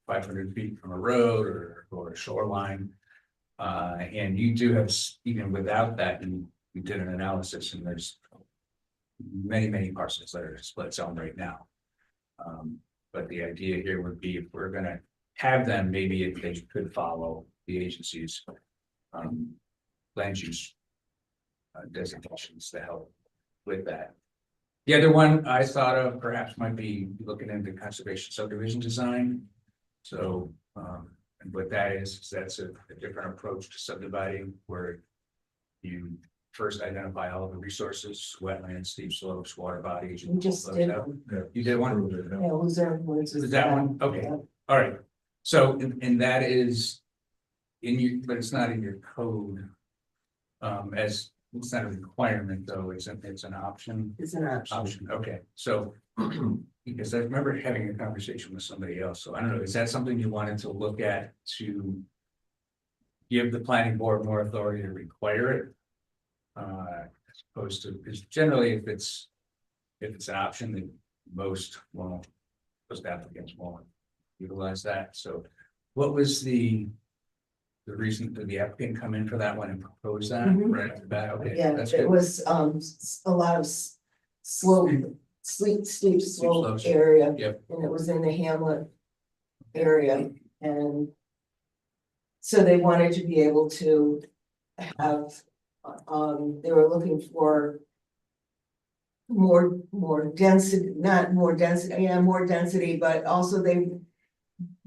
500 feet from a road or a shoreline. And you do have, even without that, we did an analysis, and there's many parcels that are split zone right now. But the idea here would be, if we're going to have them, maybe if they could follow the agency's land use designations to help with that. The other one I thought of perhaps might be looking into conservation subdivision design. So, and what that is that's a different approach to subdividing, where you first identify all of the resources, wetlands, steep slopes, water bodies. We just did one. You did one? Yeah, Luzerne Woods Is that one? Okay, Yeah. all right. So, and that is but it's not in your code. As it's not a requirement though, it's an option. It's an option. Okay, so because I remember having a conversation with somebody else, so I don't know, is that something you wanted to look at to give the planning board more authority to require it? As opposed to, because generally if it's an option, that most applicants won't utilize that. So what was the reason that the applicant come in for that one and propose that right off the bat? Okay, Yeah, that's it good. was a lot of steep slope slopes. area. Yep. And it was in the hamlet area, and so they wanted to be able to have, they were looking for more density, not more density, more density, but also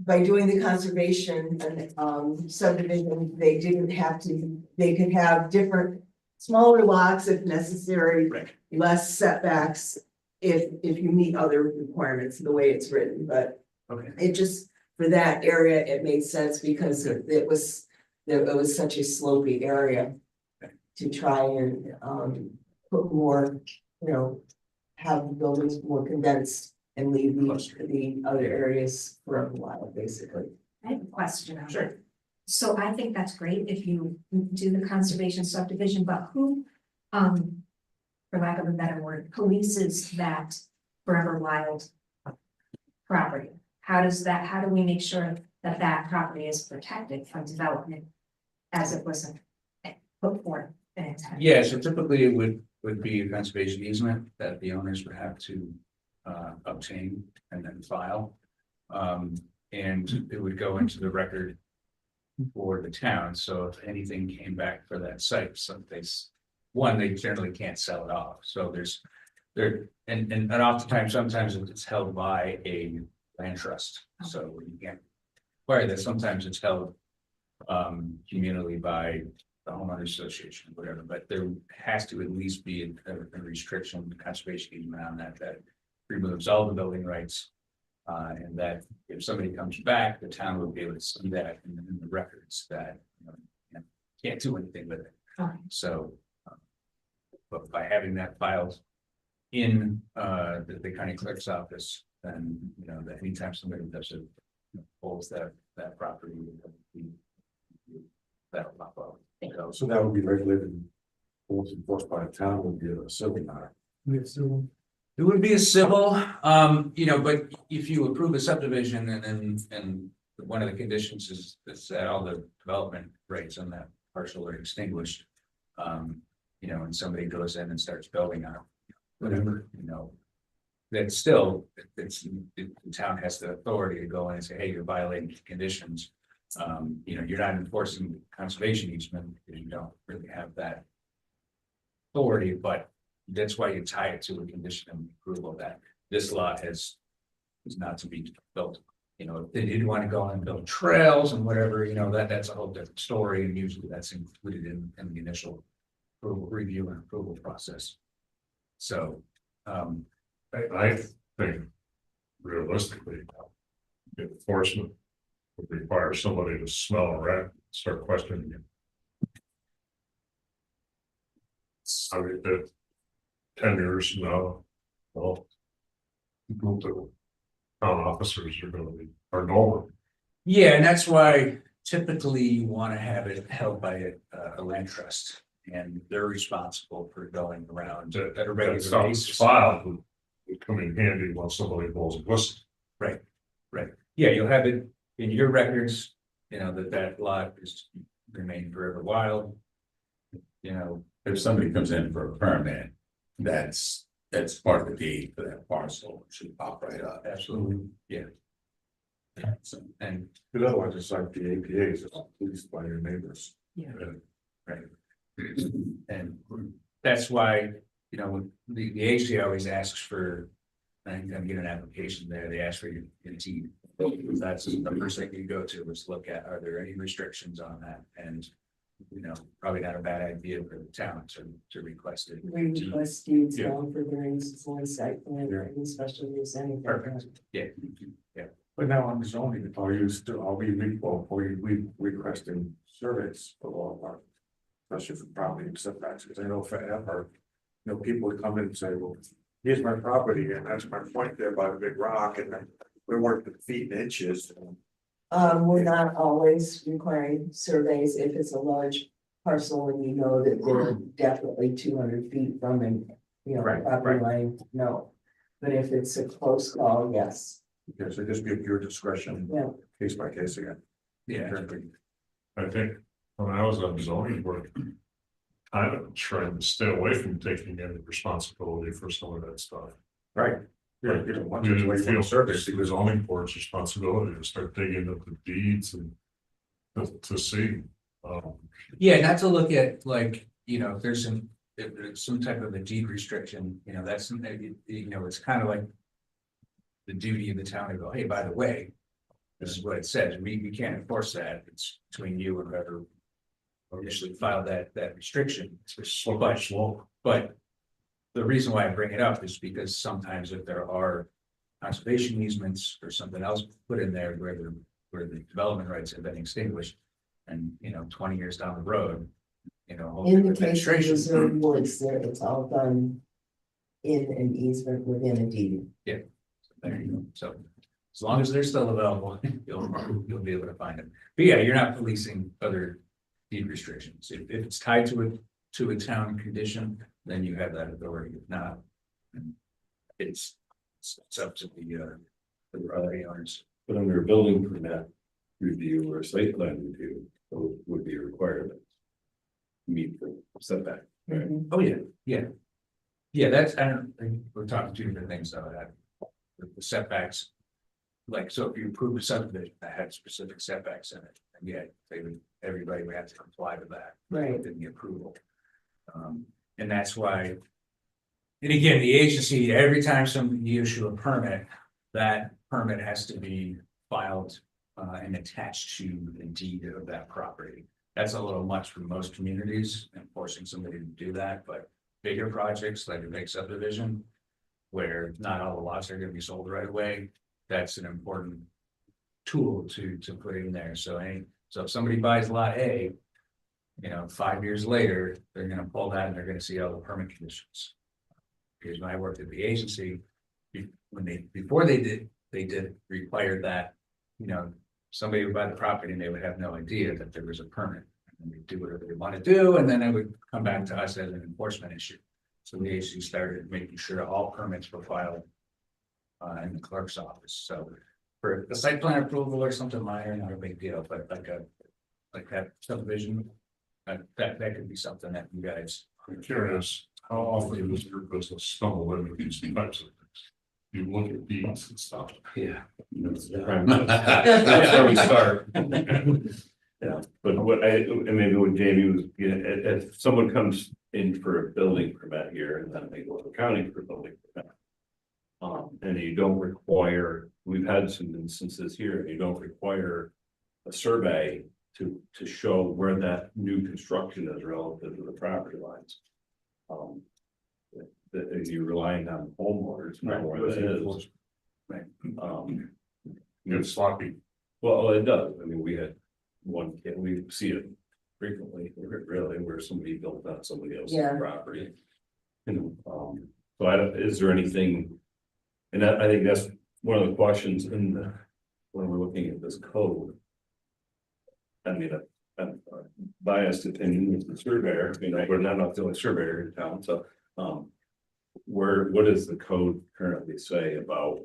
by doing the conservation and subdivision, they didn't have to, they could have different smaller lots if necessary, Right. less setbacks, if you meet other requirements, the way it's written, but Okay. it just, for that area, it made sense because it was such a slopey area. To try and, put more, have the buildings more condensed and leave the other areas for a while, basically. I have a question on Sure. that. So I think that's great if you do the conservation subdivision, but who, for lack of a better word, polices that forever wild property? How do we make sure that that property is protected from development as it was put forth? Yeah, so typically it would be a conservation easement that the owners would have to obtain and then file. And it would go into the record for the town, so if anything came back for that site, someplace, one, they generally can't sell it off, so and oftentimes, sometimes it's held by a land trust, so you can't acquire that, sometimes it's held communally by the homeowners association, whatever, but there has to at least be a restriction, conservation easement on that removes all the building rights. And that if somebody comes back, the town will be able to see that in the records that, can't do anything with it. Okay. So, but by having that filed in, the county clerk's office, then, that anytime somebody does it, holds that property, that'll pop up. So that would be regulated, and enforced by the town, would be a civil matter. It would be a civil, but if you approve a subdivision and one of the conditions is that all the development rights on that parcel are extinguished. And somebody goes in and starts building on it, whatever, that's still, the town has the authority to go in and say, hey, you're violating conditions. You're not enforcing conservation easement because you don't really have that authority, but that's why you tie it to a condition of approval that this lot is not to be built. If they didn't want to go and build trails and whatever, that's a whole different story, and usually that's included in the initial approval review and approval process. So, I think realistically, enforcement would require somebody to smell a rat, start questioning him. I mean, that 10 years now, well, people to town officers are normal. yeah, and that's why typically you want to have it held by a land trust, and they're responsible for going around at a regular That stuff basis. filed would come in handy when somebody blows a whistle. Right. Yeah, you'll have it in your records, that lot is remained forever wild. If somebody comes in for a permit, that's part of the deed for that parcel, it should pop right up. Absolutely, yeah. So, And Because otherwise, it's like the APAs, it's policed by your neighbors. right. And that's why, the agency always asks for, anytime you get an application there, they ask for your deed. That's the first thing you go to is look at, are there any restrictions on that? And, probably not a bad idea for the town to request it. We request deeds Yeah. down for variances on site plan, or any special use, anything. Perfect. Yeah. But now on the zoning, are we requesting surveys for all of our, especially for property and setbacks, because I know forever, people would come in and say, well, here's my property, and that's my point there by the big rock, and then we're working feet and inches. We're not always requiring surveys if it's a large parcel and that they're definitely 200 feet from an, Right, property line, no. But if it's a close call, yes. Okay, so just be at your discretion, Yeah. case by case again. Yeah. I think when I was on zoning board, kind of trying to stay away from taking any responsibility for some of that stuff. Right. Yeah, you don't want You to didn't wait feel for service. the zoning board's responsibility to start digging up the deeds and to see. Yeah, not to look at if there's some type of a deed restriction, that's something, it's kind of like the duty of the town to go, hey, by the way, this is what it says. We can't enforce that. It's between you and whoever initially filed that restriction. Slow. But the reason why I bring it up is because sometimes if there are conservation easements or something else put in there where the development rights have been extinguished. And, 20 years down the road, hopefully In the with case of administration- Luzerne Woods, there, it's all done in an easement within a deed. There you go. So as long as they're still available, you'll be able to find them. But yeah, you're not policing other deed restrictions. If it's tied to a town condition, then you have that authority. If not, then it's up to the property owners. But under a building permit review or site plan review, those would be a requirement. Meet the setback. Oh, yeah, yeah. Yeah, that's, I don't think we're talking two different things though, that the setbacks. Like, so if you approve a subdivision that had specific setbacks in it, and yeah, everybody would have to comply with that. Right. Within the approval. And that's why. And again, the agency, every time you issue a permit, that permit has to be filed and attached to the deed of that property. That's a little much for most communities and forcing somebody to do that, but bigger projects like a big subdivision. Where not all the lots are gonna be sold right away, that's an important tool to put in there. So if somebody buys lot A. 5 years later, they're gonna pull that and they're gonna see all the permit conditions. Because when I worked at the agency, before they did require that, somebody would buy the property and they would have no idea that there was a permit. And they'd do whatever they want to do, and then it would come back to us as an enforcement issue. So the agency started making sure all permits were filed in the clerk's office. So for the site plan approval or something minor, not a big deal, but like that subdivision, that could be something that you guys. I'm curious, how often does your business stumble into these types of things? You look at deeds and stuff. Yeah. That's where we start. Yeah, but and maybe what Jamie was, if someone comes in for a building permit here and then they go to the county for a building permit. And you don't require, we've had some instances here, you don't require a survey to show where that new construction is relative to the property lines. That you're relying on homeowners, to know where that is. Right. It's sloppy. Well, it does. I mean, we had one kid, we see it frequently, really, where somebody built on somebody else's Yeah. property. So is there anything? And I think that's one of the questions when we're looking at this code. I mean, a biased opinion as the surveyor, we're not the only surveyor in town, so, what does the code currently say about,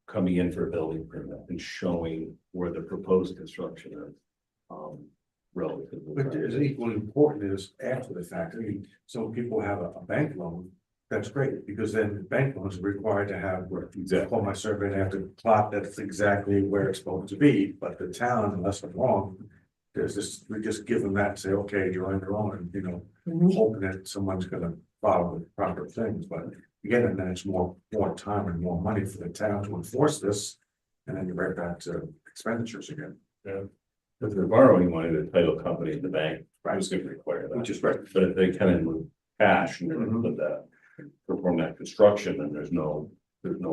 coming in for a building permit and showing where the proposed construction is, relative? But there's equally important is after the fact. I mean, some people have a bank loan. That's great, because then bank loans are required to have, call my survey, and have to plot that's exactly where it's supposed to be, but the town, unless I'm wrong. We just give them that and say, okay, you're on your own, and hoping that someone's gonna follow the proper things, but again, and then it's more time and more money for the town to enforce this. And then you're right back to expenditures again. Yeah. If they're borrowing money, the title company and the bank is going to require that. Which is right. But if they come in with cash and they're going to put that, perform that construction, then there's no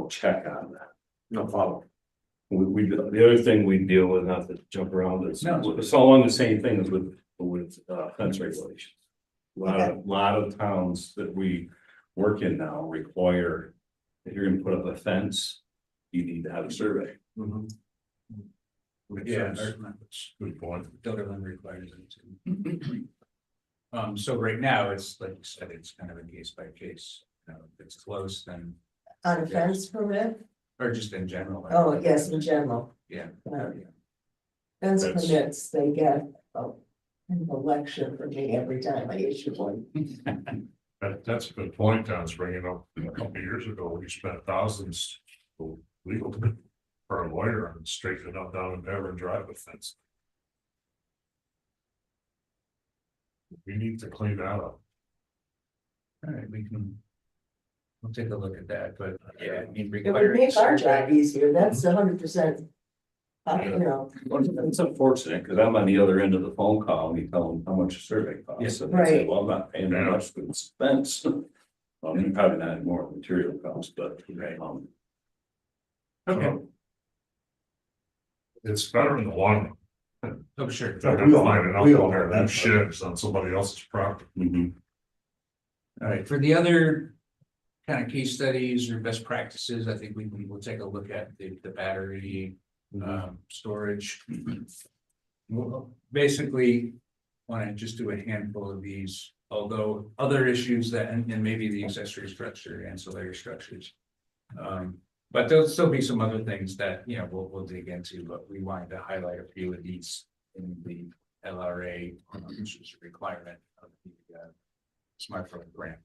check on that. No follow. The other thing we deal with, not to jump around, is No. it's all along the same thing as with fence regulations. A lot of towns that we work in now require, if you're gonna put up a fence, you need to have a survey. Yeah. Good point. Doberman requires it too. So right now, it's like you said, it's kind of a case by case, if it's close, then, On a fence permit? or just in general. Oh, yes, in general. Yeah. Fence That's- permits, they get an election for me every time I issue one. That's a good point, Don's bringing up. A couple of years ago, we spent thousands legal for a lawyer and straightened it up down in Beverly Drive with fence. We need to clean that up. All right, we'll take a look at that, but yeah, I mean, It would make our job easier, that's 100% you know, It's unfortunate, because I'm on the other end of the phone call, and you tell them how much a survey costs. Yes. So they say, Right. well, I'm not paying that much for the expense. Well, I mean, probably not more material costs, but, Okay, It's better in the long run. oh, sure. Than We all- finding out we all that know their that. sheds on somebody else's property. mhm. All right, for the other kind of case studies or best practices, I think we will take a look at the battery storage. We'll basically want to just do a handful of these, although other issues that, and maybe the accessory structure, ancillary structures. But there'll still be some other things that, you know, we'll dig into, but we wanted to highlight a few of these in the LRA, which is a requirement of the smartphone grant.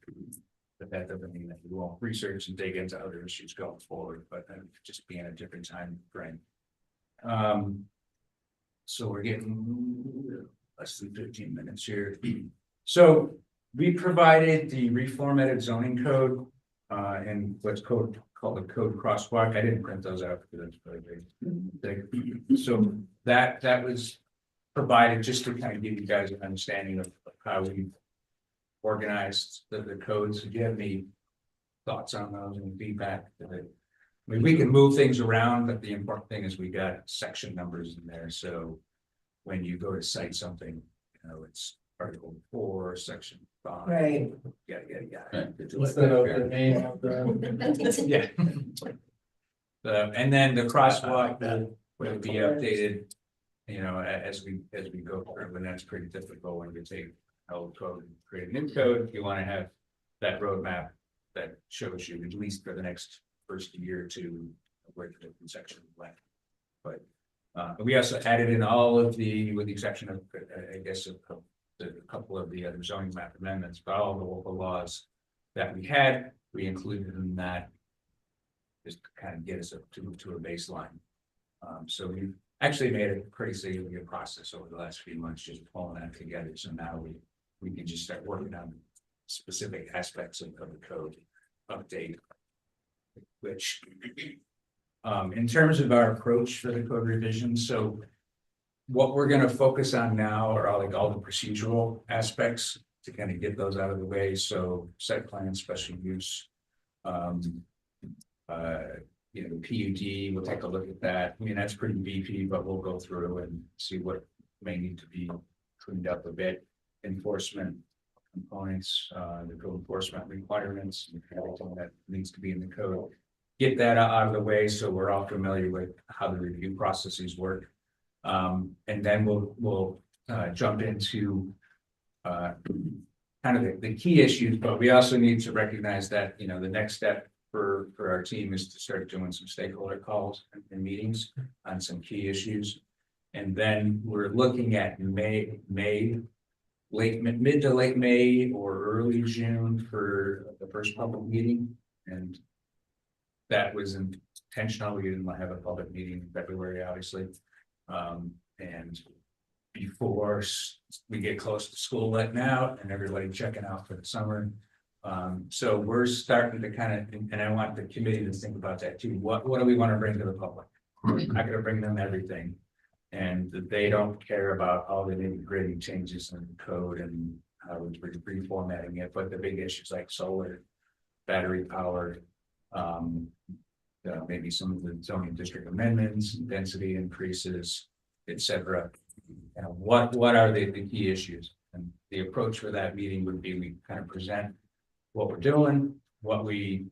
But that doesn't mean that we won't research and dig into other issues going forward, but just being a different time frame. So we're getting less than 15 minutes here. So we provided the reformatted zoning code and what's called the code crosswalk. I didn't print those out because that's very big. So that was provided just to kind of give you guys an understanding of how we organized the codes. Do you have any thoughts on those and feedback? I mean, we can move things around, but the important thing is we got section numbers in there. So when you go to cite something, you know, it's Article 4, Section 5. right, Yeah. Instead of the name of the. Yeah. And then the crosswalk will be updated, you know, as we go through, and that's pretty difficult when you take old code and create a new code. You want to have that roadmap that shows you at least for the next first year or two where the different sections went. But we also added in all of the, with the exception of, I guess, a couple of the other zoning map amendments, but all the local laws that we had, we included in that, just to kind of get us up to a baseline. So we've actually made a pretty significant process over the last few months, just pulling that together. So now we can just start working on specific aspects of the code update, which in terms of our approach for the code revision, so what we're going to focus on now are all the procedural aspects to kind of get those out of the way. So site plan, special use, you know, PUD, we'll take a look at that. I mean, that's pretty beefy, but we'll go through and see what may need to be cleaned up a bit. Enforcement components, the code enforcement requirements, everything that needs to be in the code. Get that out of the way so we're all familiar with how the review processes work. And then we'll jump into kind of the key issues, but we also need to recognize that, you know, the next step for our team is to start doing some stakeholder calls and meetings on some key issues. And then we're looking at mid to late May or early June for the first public meeting. And that was intentional. We didn't want to have a public meeting in February, obviously. And before we get close to school letting out and everybody checking out for the summer. So we're starting to kind of, and I want the committee to think about that too. What do we want to bring to the public? We're not going to bring them everything. And they don't care about all the nitty-gritty changes in the code and how we're reformatting it, but the big issues like solar, battery power, maybe some of the zoning district amendments, density increases, etc. What are the key issues? And the approach for that meeting would be we kind of present what we're doing, what we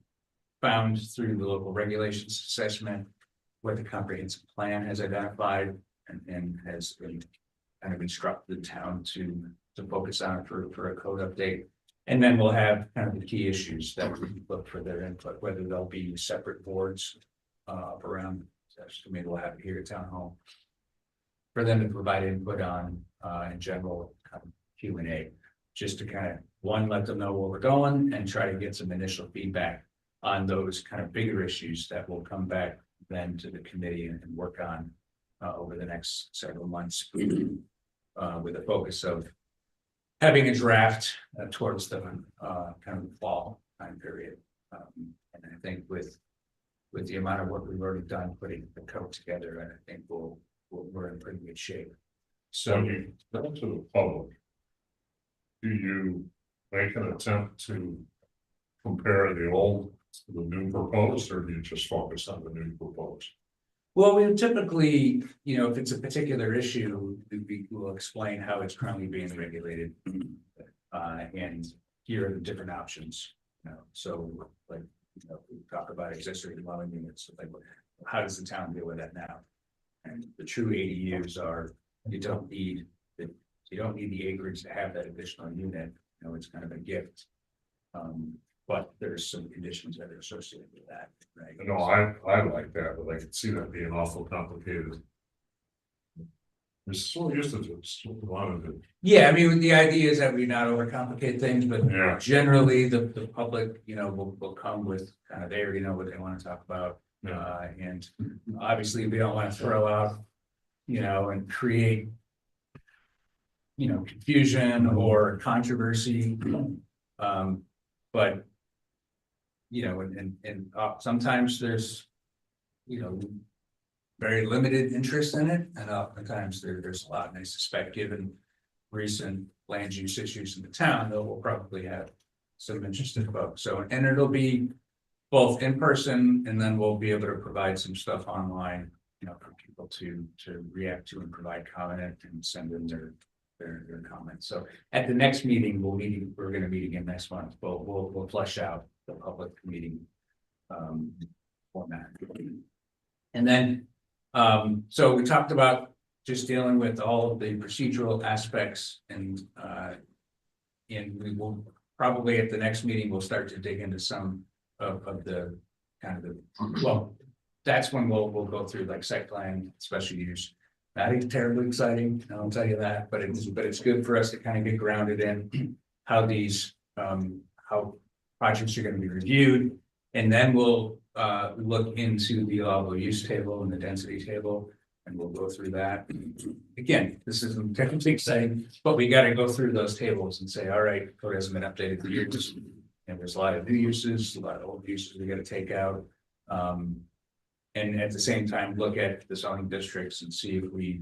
found through the local regulations assessment, what the comprehensive plan has identified and has been kind of instructed the town to focus on for a code update. And then we'll have kind of the key issues that we look for their input, whether they'll be separate boards up around, maybe we'll have it here at town hall for them to provide input on in general kind of Q&A, just to kind of let them know where we're going and try to get some initial feedback on those kind of bigger issues that will come back then to the committee and work on over the next several months with a focus of having a draft towards the kind of fall time period. And I think with with the amount of work we've already done, putting the code together, and I think we're in pretty good shape. So So, you go to the public. Do you make an attempt to compare the old to the new proposed, or do you just focus on the new proposed? well, we typically, you know, if it's a particular issue, we will explain how it's currently being regulated. And here are the different options, you know, so like, you know, we talk about accessory dwelling units, like, how does the town deal with that now? And the true ADUs are, you don't need the acreage to have that additional unit, you know, it's kind of a gift. But there's some conditions that are associated with that, right? No, I like that, but I can see that being awful complicated. It's so used to just wanted to, Yeah, I mean, the idea is that we not overcomplicate things, but yeah, generally the public, you know, will come with kind of, they already know what they want to talk about. yeah. And obviously we don't want to throw out, you know, and create, you know, confusion or controversy. But, you know, and sometimes there's, you know, very limited interest in it, and oftentimes there's a lot, and I suspect given recent land use issues in the town, though, we'll probably have some interested folks. So, and it'll be both in person, and then we'll be able to provide some stuff online, you know, for people to react to and provide comment and send in their comments. So at the next meeting, we're gonna meet again next month, but we'll flesh out the public meeting format. And then, so we talked about just dealing with all of the procedural aspects, and we will probably at the next meeting, we'll start to dig into some of the kind of the, well, that's when we'll go through like site plan, special use. Not terribly exciting, I'll tell you that, but it's good for us to kind of get grounded in how these, how projects are gonna be reviewed. And then we'll look into the allowable use table and the density table, and we'll go through that. Again, this isn't technically exciting, but we gotta go through those tables and say, all right, code hasn't been updated for years. And there's a lot of new uses, a lot of old uses we gotta take out. And at the same time, look at the zoning districts and see if we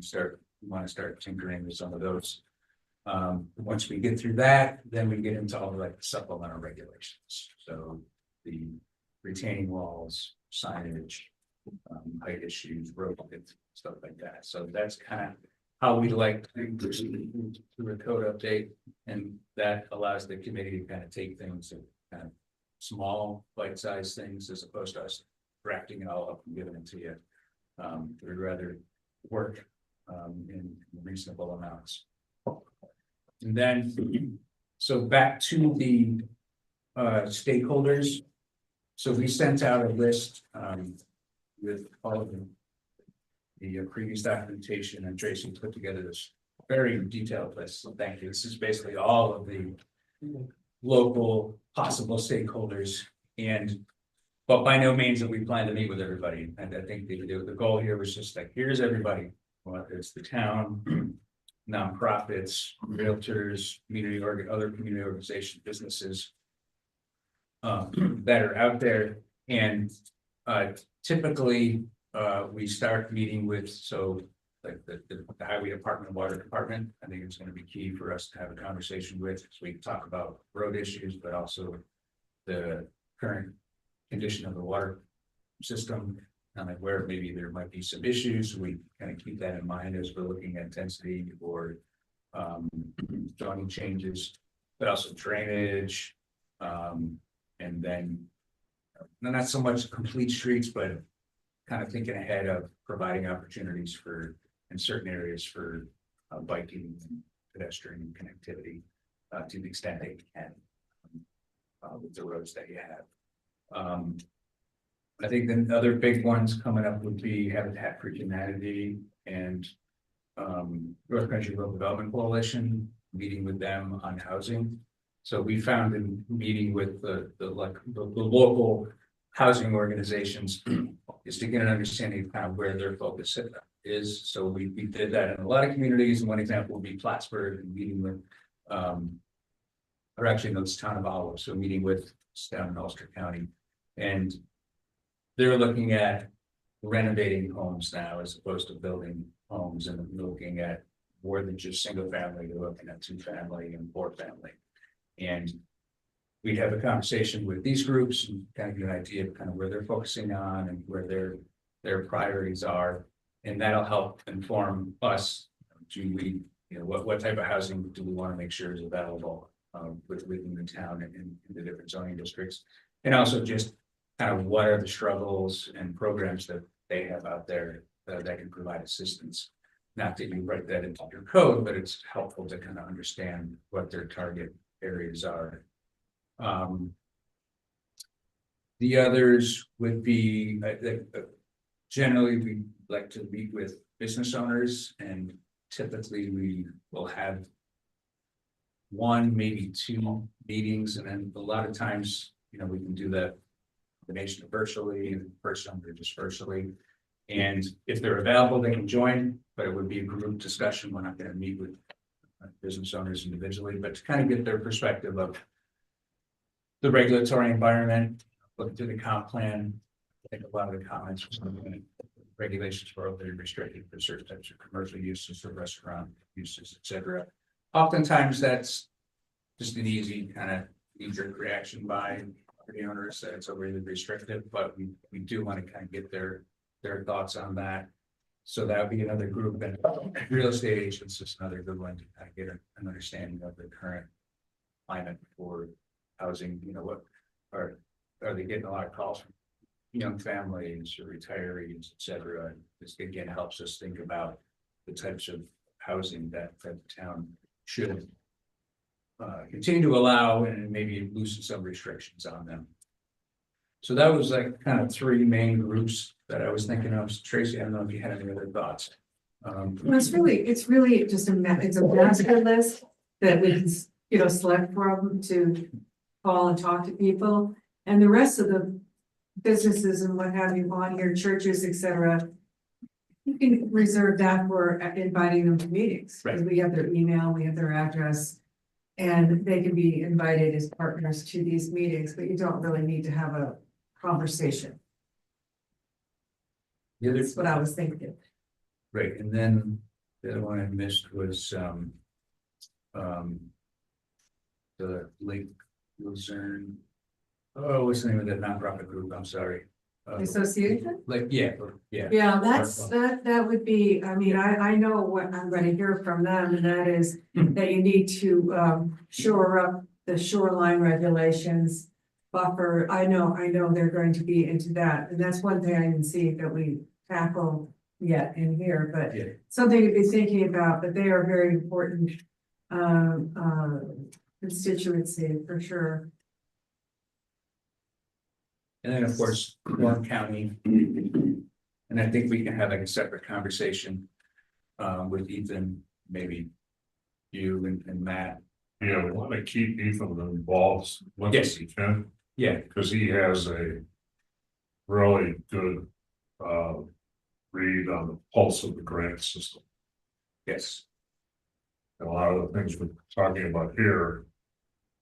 want to start tinkering with some of those. Once we get through that, then we get into all the like supplemental regulations. So the retaining walls, signage, height issues, road width, stuff like that. So that's kind of how we like to proceed through a code update. And that allows the committee to kind of take things and kind of small bite-sized things as opposed to us drafting it all up and giving it to you. We'd rather work in reasonable amounts. And then, so back to the stakeholders. So we sent out a list with all of the previous documentation, and Tracy put together this very detailed list. So thank you. This is basically all of the local possible stakeholders, but by no means that we plan to meet with everybody. And I think the goal here was just like, here's everybody, whether it's the town, nonprofits, realtors, other community organizations, businesses that are out there. And typically we start meeting with, so like the highway department, water department. I think it's going to be key for us to have a conversation with, so we can talk about road issues, but also the current condition of the water system, and like where maybe there might be some issues. We kind of keep that in mind as we're looking at density or zoning changes, but also drainage, and then not so much complete streets, but kind of thinking ahead of providing opportunities for in certain areas for biking and pedestrian connectivity to the extent they can with the roads that you have. I think the other big ones coming up would be Habitat for Humanity and North Country Rural Development Coalition, meeting with them on housing. So we found in meeting with the local housing organizations is to get an understanding of kind of where their focus is. So we did that in a lot of communities, and one example would be Plattsburgh, and meeting with or actually no, it's town of Olive, so meeting with down in Ulster County. And they're looking at renovating homes now as opposed to building homes and looking at more than just single family, they're looking at 2-family and 4-family. And we'd have a conversation with these groups and kind of get an idea of kind of where they're focusing on and where their priorities are. And that'll help inform us, do we, what type of housing do we want to make sure is available within the town and in the different zoning districts? And also just kind of what are the struggles and programs that they have out there that can provide assistance. Not that you write that into your code, but it's helpful to kind of understand what their target areas are. The others would be, generally we like to meet with business owners, and typically we will have 1, maybe 2 meetings, and then a lot of times, we can do the combination of virtually and person or just virtually. And if they're available, they can join, but it would be a group discussion. We're not going to meet with business owners individually, but to kind of get their perspective of the regulatory environment, look through the comp plan. I think a lot of the comments were something regulations were overly restricted for certain types of commercial uses or restaurant uses, etc. Oftentimes that's just an easy kind of knee-jerk reaction by property owners that it's overly restrictive, but we do want to kind of get their thoughts on that. So that would be another group, and real estate agents is another good one to kind of get an understanding of the current climate for housing. What are they getting a lot of calls from young families or retirees, etc. This again helps us think about the types of housing that the town should continue to allow and maybe loosen some restrictions on them. So that was like kind of 3 main groups that I was thinking of. Tracy, I don't know if you had any other thoughts. It's really just it's a master list that we can, select from to call and talk to people. And the rest of the businesses and what have you on here, churches, etc. You can reserve that for inviting them to meetings. Because we have their email, we have their address, and they can be invited as partners to these meetings, but you don't really need to have a conversation. That's what I was thinking. Right, and then the other one I missed was the Lake Luzerne. Oh, what's the name of that nonprofit group? I'm sorry. Association? Yeah. Yeah, that would be, I mean, I know what I'm gonna hear from them, and that is that you need to shore up the shoreline regulations. Buffer, I know they're going to be into that, and that's one thing I didn't see that we tackle yet in here, but something to be thinking about, but they are very important constituency for sure. And then, of course, Warren County, and I think we can have like a separate conversation with Ethan, maybe you and Matt. Yeah, we want to keep Ethan involved when Yes. we can. Yeah, Because he has a really good read on the pulse of the grant system. yes, And a lot of the things we're talking about here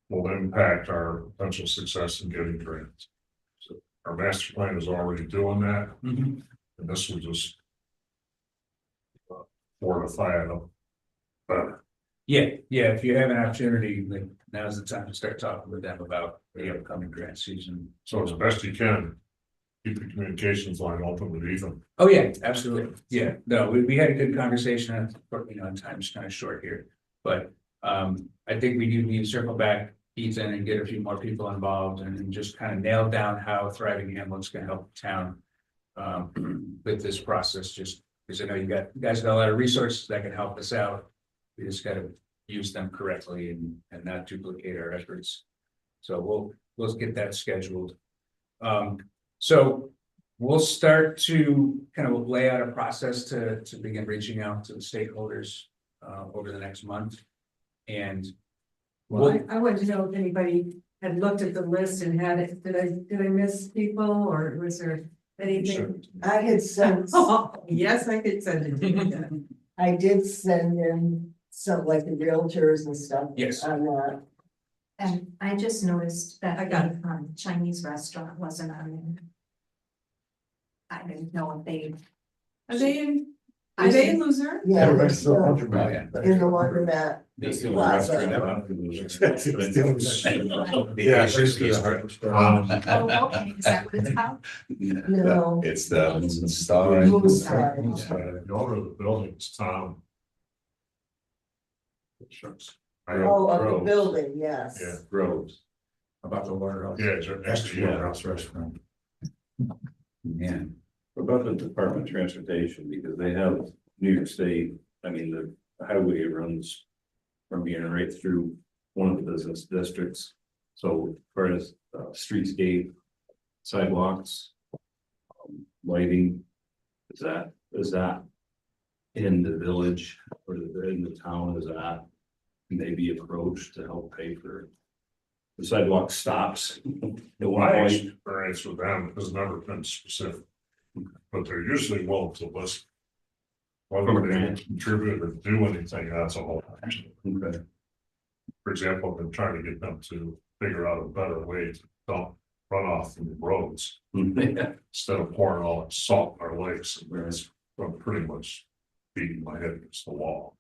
will impact our potential success in getting grants. So our master plan is already doing that, Mhm. and this will just fortify it up better. Yeah. If you have an opportunity, like now's the time to start talking with them about the upcoming grant season. So as best you can, keep the communications line open with Ethan. Oh, yeah, absolutely. Yeah, no, we had a good conversation, and time's kind of short here. But I think we do need to circle back, Ethan, and get a few more people involved and just kind of nail down how Thriving Hamlet's gonna help the town with this process, just because I know you guys got a lot of resources that can help us out. We just gotta use them correctly and not duplicate our efforts. So we'll get that scheduled. So we'll start to kind of lay out a process to begin reaching out to the stakeholders over the next month. And Well, I wanted to know if anybody had looked at the list and had it, did I miss people, or was there anything? I had sent, Yes, I could send it to you. I did send in some like the realtors and stuff. Yes. On that. And I just noticed that I got the Chinese restaurant wasn't on there. I didn't know if they. Are they in Luzerne? Yeah, they're Everybody's still still laundromat. in the laundromat. That's the Plaza. Yeah, she's the hardware store. Oh, okay, is that what it's called? No. It's the star. Moon Star. The owner of the building is Tom. Oh, of the building, yes. Yeah. Groves. About the warehouse. Yeah, it's right next to you. Warehouse restaurant. Yeah. What about the Department of Transportation, because they have New York State, I mean, the highway runs from here right through one of the business districts. So as far as streetscape, sidewalks, lighting, is that in the village or in the town, is that, can they be approached to help pay for the sidewalk stops? At one My point? experience with them has never been specific, but they're usually willing to listen. Whether they contribute or do anything, that's a whole. Okay. For example, I've been trying to get them to figure out a better way to dump runoff from the roads instead of pouring all that salt in our lakes. And it's, I'm pretty much beating my head against the wall.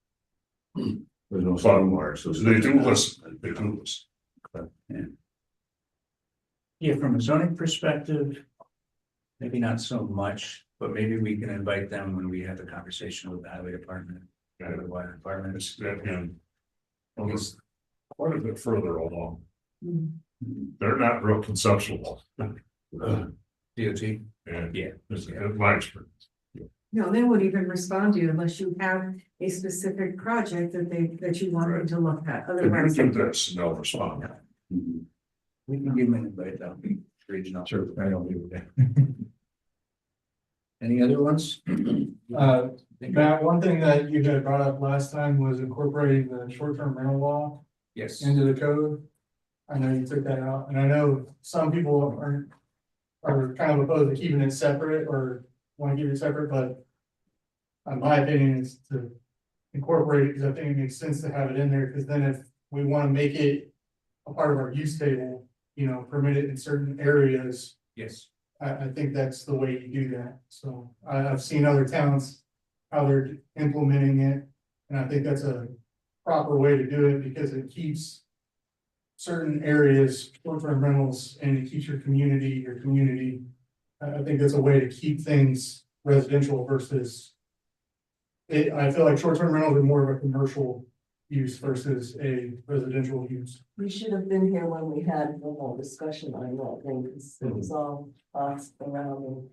There's no sidewalk, so They do listen, they do listen. Yeah, from a zoning perspective, maybe not so much, but maybe we can invite them when we have the conversation with the highway department. Yeah. The water department. It's, and well, it's quite a bit further along. They're not real conceptual. DOT. And Yeah. it's in my experience. No, they won't even respond to you unless you have a specific project that you want them to look at, If you otherwise. do this, and they'll respond. We can give them an invite though, regional. Sure, I don't do that. Any other ones? Matt, one thing that you had brought up last time was incorporating the short-term rental law Yes. into the code. I know you took that out, and I know some people are kind of opposed to keeping it separate or want to keep it separate, but in my opinion, is to incorporate it, because I think it makes sense to have it in there, because then if we want to make it a part of our use table, you know, permit it in certain areas, Yes. I think that's the way you do that. So I've seen other towns, how they're implementing it, and I think that's a proper way to do it, because it keeps certain areas, short-term rentals, and it keeps your community. I think that's a way to keep things residential versus I feel like short-term rentals are more of a commercial use versus a residential use. We should have been here when we had the whole discussion on that thing, because it was all tossed around and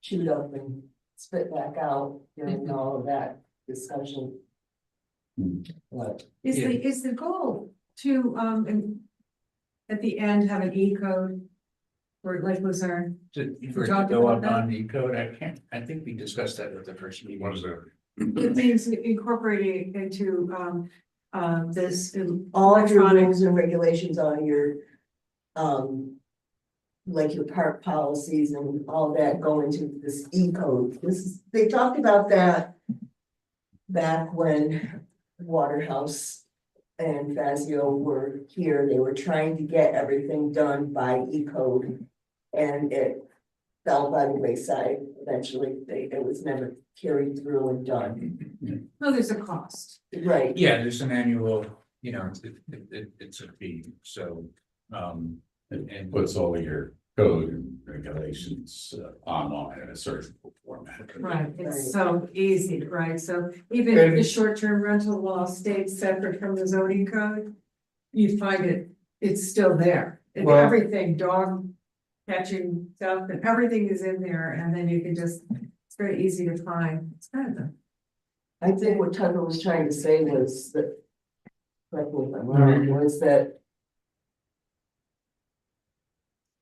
chewed up and spit back out during all of that discussion. But Is the goal to, at the end, have an E code for Lake Luzerne? To talked go about up that? on the code, I think we discussed that at the first meeting. What is that? It means incorporating into, this. all of your electronic- rules and regulations on your, like your park policies and all that go into this E code. They talked about that back when Waterhouse and Fazio were here. They were trying to get everything done by E code, and it fell by the wayside. Eventually, it was never carried through and done. No, there's a cost. Right. Yeah, there's an annual, you know, it's a fee, so, and. Puts all your code and regulations online in a searchable format. Right, Right. it's so easy, right? So even if the short-term rental law stays separate from the zoning code, you find it's still there. And Well- everything, dog catching stuff, and everything is in there, and then you can just, it's very easy to find. It's kind of I think what Tucker was trying to say was that, correct me if I'm wrong, was that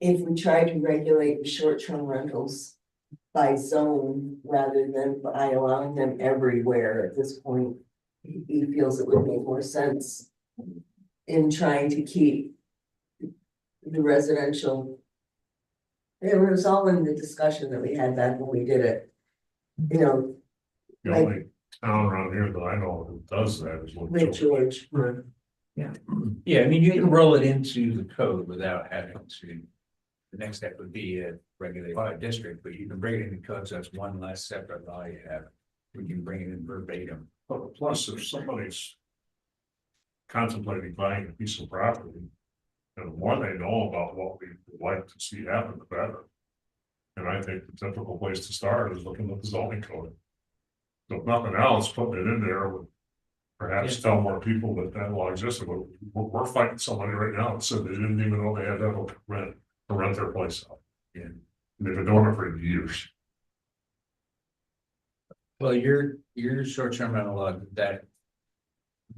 if we try to regulate the short-term rentals by zone rather than by allowing them everywhere at this point, he feels it would make more sense in trying to keep the residential. It was all in the discussion that we had back when we did it. You know, The only town around here that I know who does that is with George. Right. Yeah, I mean, you can roll it into the code without having to the next step would be a regulated by district, but you can bring it in code, so that's one less separate law you have. We can bring it in verbatim. But plus, if somebody's contemplating buying a piece of property, and the more they know about what we would like to see happen, the better. And I think the typical place to start is looking at the zoning code. So if nothing else, putting it in there would perhaps tell more people that that law existed. We're fighting somebody right now that said they didn't even know they had to have a rent to rent their place out. And they've been doing it for years. Well, your short-term rental law, did that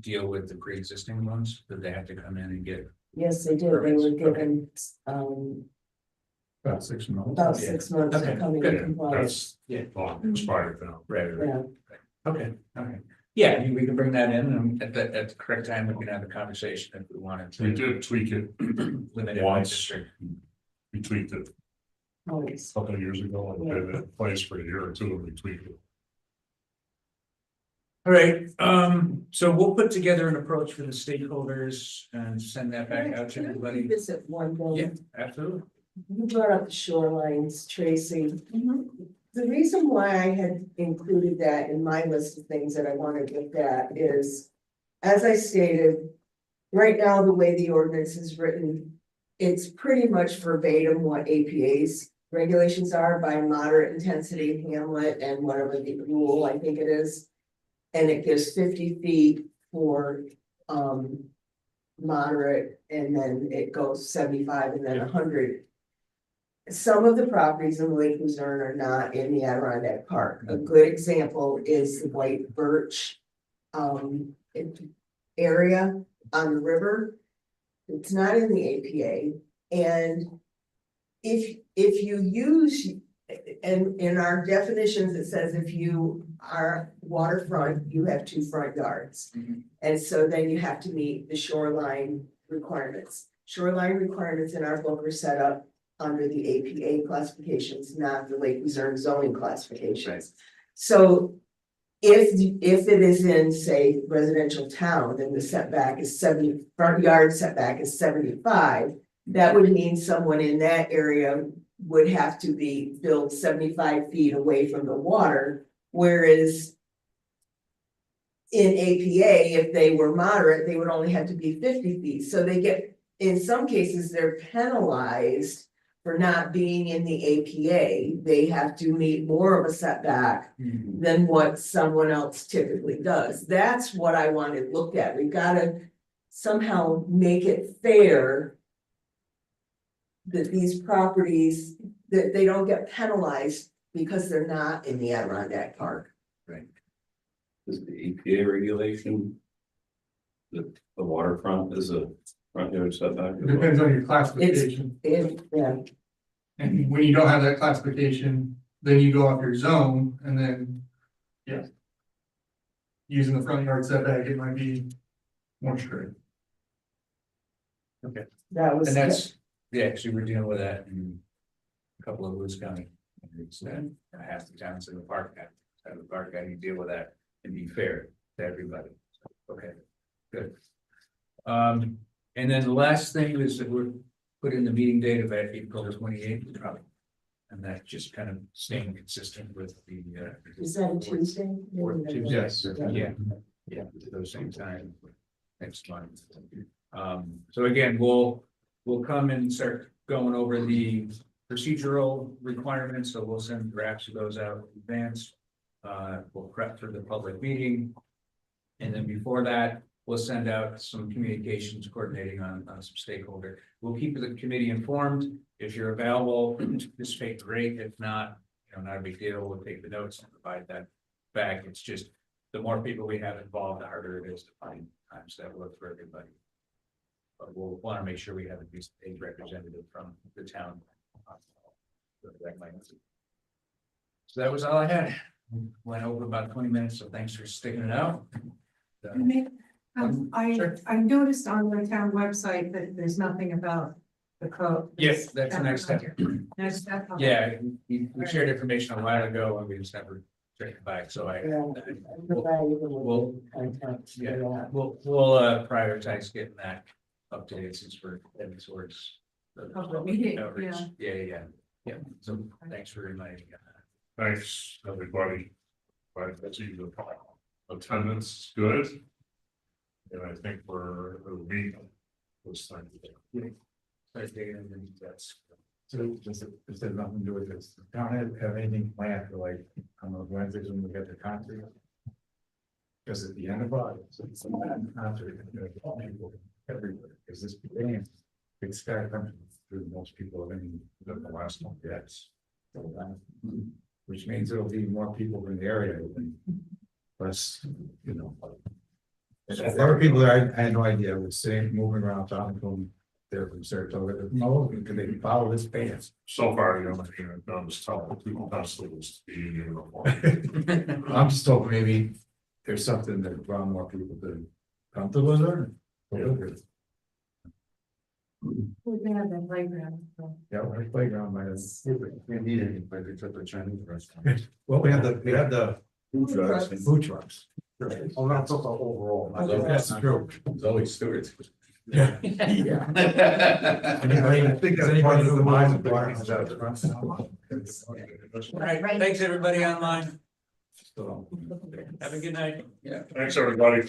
deal with the pre-existing ones? Did they have to come in and get? Yes, they did. They were given, About 6 months. about 6 months Okay, to come in good. compliance. That's long expired now. Right, Yeah. okay, okay. Yeah, we can bring that in and at the correct time, we can have a conversation if we wanted to. We did tweak it Limit it by once. district. We tweaked it Always. a couple of years ago and Yeah. had it in place for a year or two and we tweaked it. All right, so we'll put together an approach for the stakeholders and send that back out to Can I everybody. Visit one day. Yeah, absolutely. You brought up the shorelines, Tracy. The reason why I had included that in my list of things that I wanted to look at is, as I stated, right now, the way the ordinance is written, it's pretty much verbatim what APA's regulations are by moderate intensity hamlet and whatever the rule, I think it is. And it gives 50 feet for moderate, and then it goes 75 and then 100. Some of the properties in Lake Luzerne are not in the Adirondack Park. A good example is the White Birch area on the river. It's not in the APA, and if you use, and in our definitions, it says if you are waterfront, you have 2 front yards. And so then you have to meet the shoreline requirements. Shoreline requirements in our book are set up under the APA classifications, not the Lake Luzerne zoning classifications. So if it is in, say, residential town, then the setback is 70, front yard setback is 75. That would mean someone in that area would have to be built 75 feet away from the water, whereas in APA, if they were moderate, they would only have to be 50 feet. So they get, in some cases, they're penalized for not being in the APA. They have to meet more of a setback than what someone else typically does. That's what I wanted looked at. We've got to somehow make it fair that these properties, that they don't get penalized because they're not in the Adirondack Park. Is the EPA regulation? The waterfront is a front yard setback? It depends on your classification. Yeah, And when you don't have that classification, then you go off your zone and then, yeah. Using the front yard setback, it might be more strict. that was. And that's, yeah, actually, we're dealing with that in a couple of Lewis County. It's half the towns in the park, have the park, how do you deal with that and be fair to everybody? Okay, good. And then the last thing is that we're put in the meeting date of April 28th. And that just kind of staying consistent with the Is that a Tuesday? Yes, yeah, at the same time next month. So again, we'll come and start going over the procedural requirements, so we'll send drafts of those out in advance. We'll prep for the public meeting. And then before that, we'll send out some communications coordinating on some stakeholder. We'll keep the committee informed. If you're available to participate, great. If not, not a big deal. We'll take the notes and provide that back. It's just the more people we have involved, the harder it is to find times that work for everybody. But we'll want to make sure we have at least a representative from the town. So that was all I had. Went over about 20 minutes, so thanks for sticking it out. I noticed on the town website that there's nothing about the code. Yes, that's the next step. Next step. Yeah, we shared information a while ago and we just never checked it back, so we'll prioritize getting that updated since we're heading towards Public meeting, outreach. yeah. Yeah, so thanks for reminding. Thanks, everybody. But I see the attendance is good. And I think we're, this thing. That's. So does it has nothing to do with this? The town have anything planned for like, I don't know, Wednesdays when we get the concert? Because at the end of August, it's a concert, you know, people everywhere, because this band, big sky country, through most people have any, the last one, yes. Which means there'll be more people in the area than less, you know. There were people that I had no idea was sitting, moving around, talking to them. They're from Saratoga, no, because they follow this band. So far, the only thing I've done is tell people constables to be in uniform. I'm just hoping maybe there's something that draw more people to come to Luzerne. We have that playground. Yeah, our playground might have. We need it, but they took the Chinese restaurant. Well, we have the Food trucks. food trucks. Oh, that's also overall. That's true. Zoe Stewart's. Yeah. Anybody, I think does that's anybody part of who the buys mind the bar? of the All right, thanks everybody online. So. Have a good night. Thanks, everybody.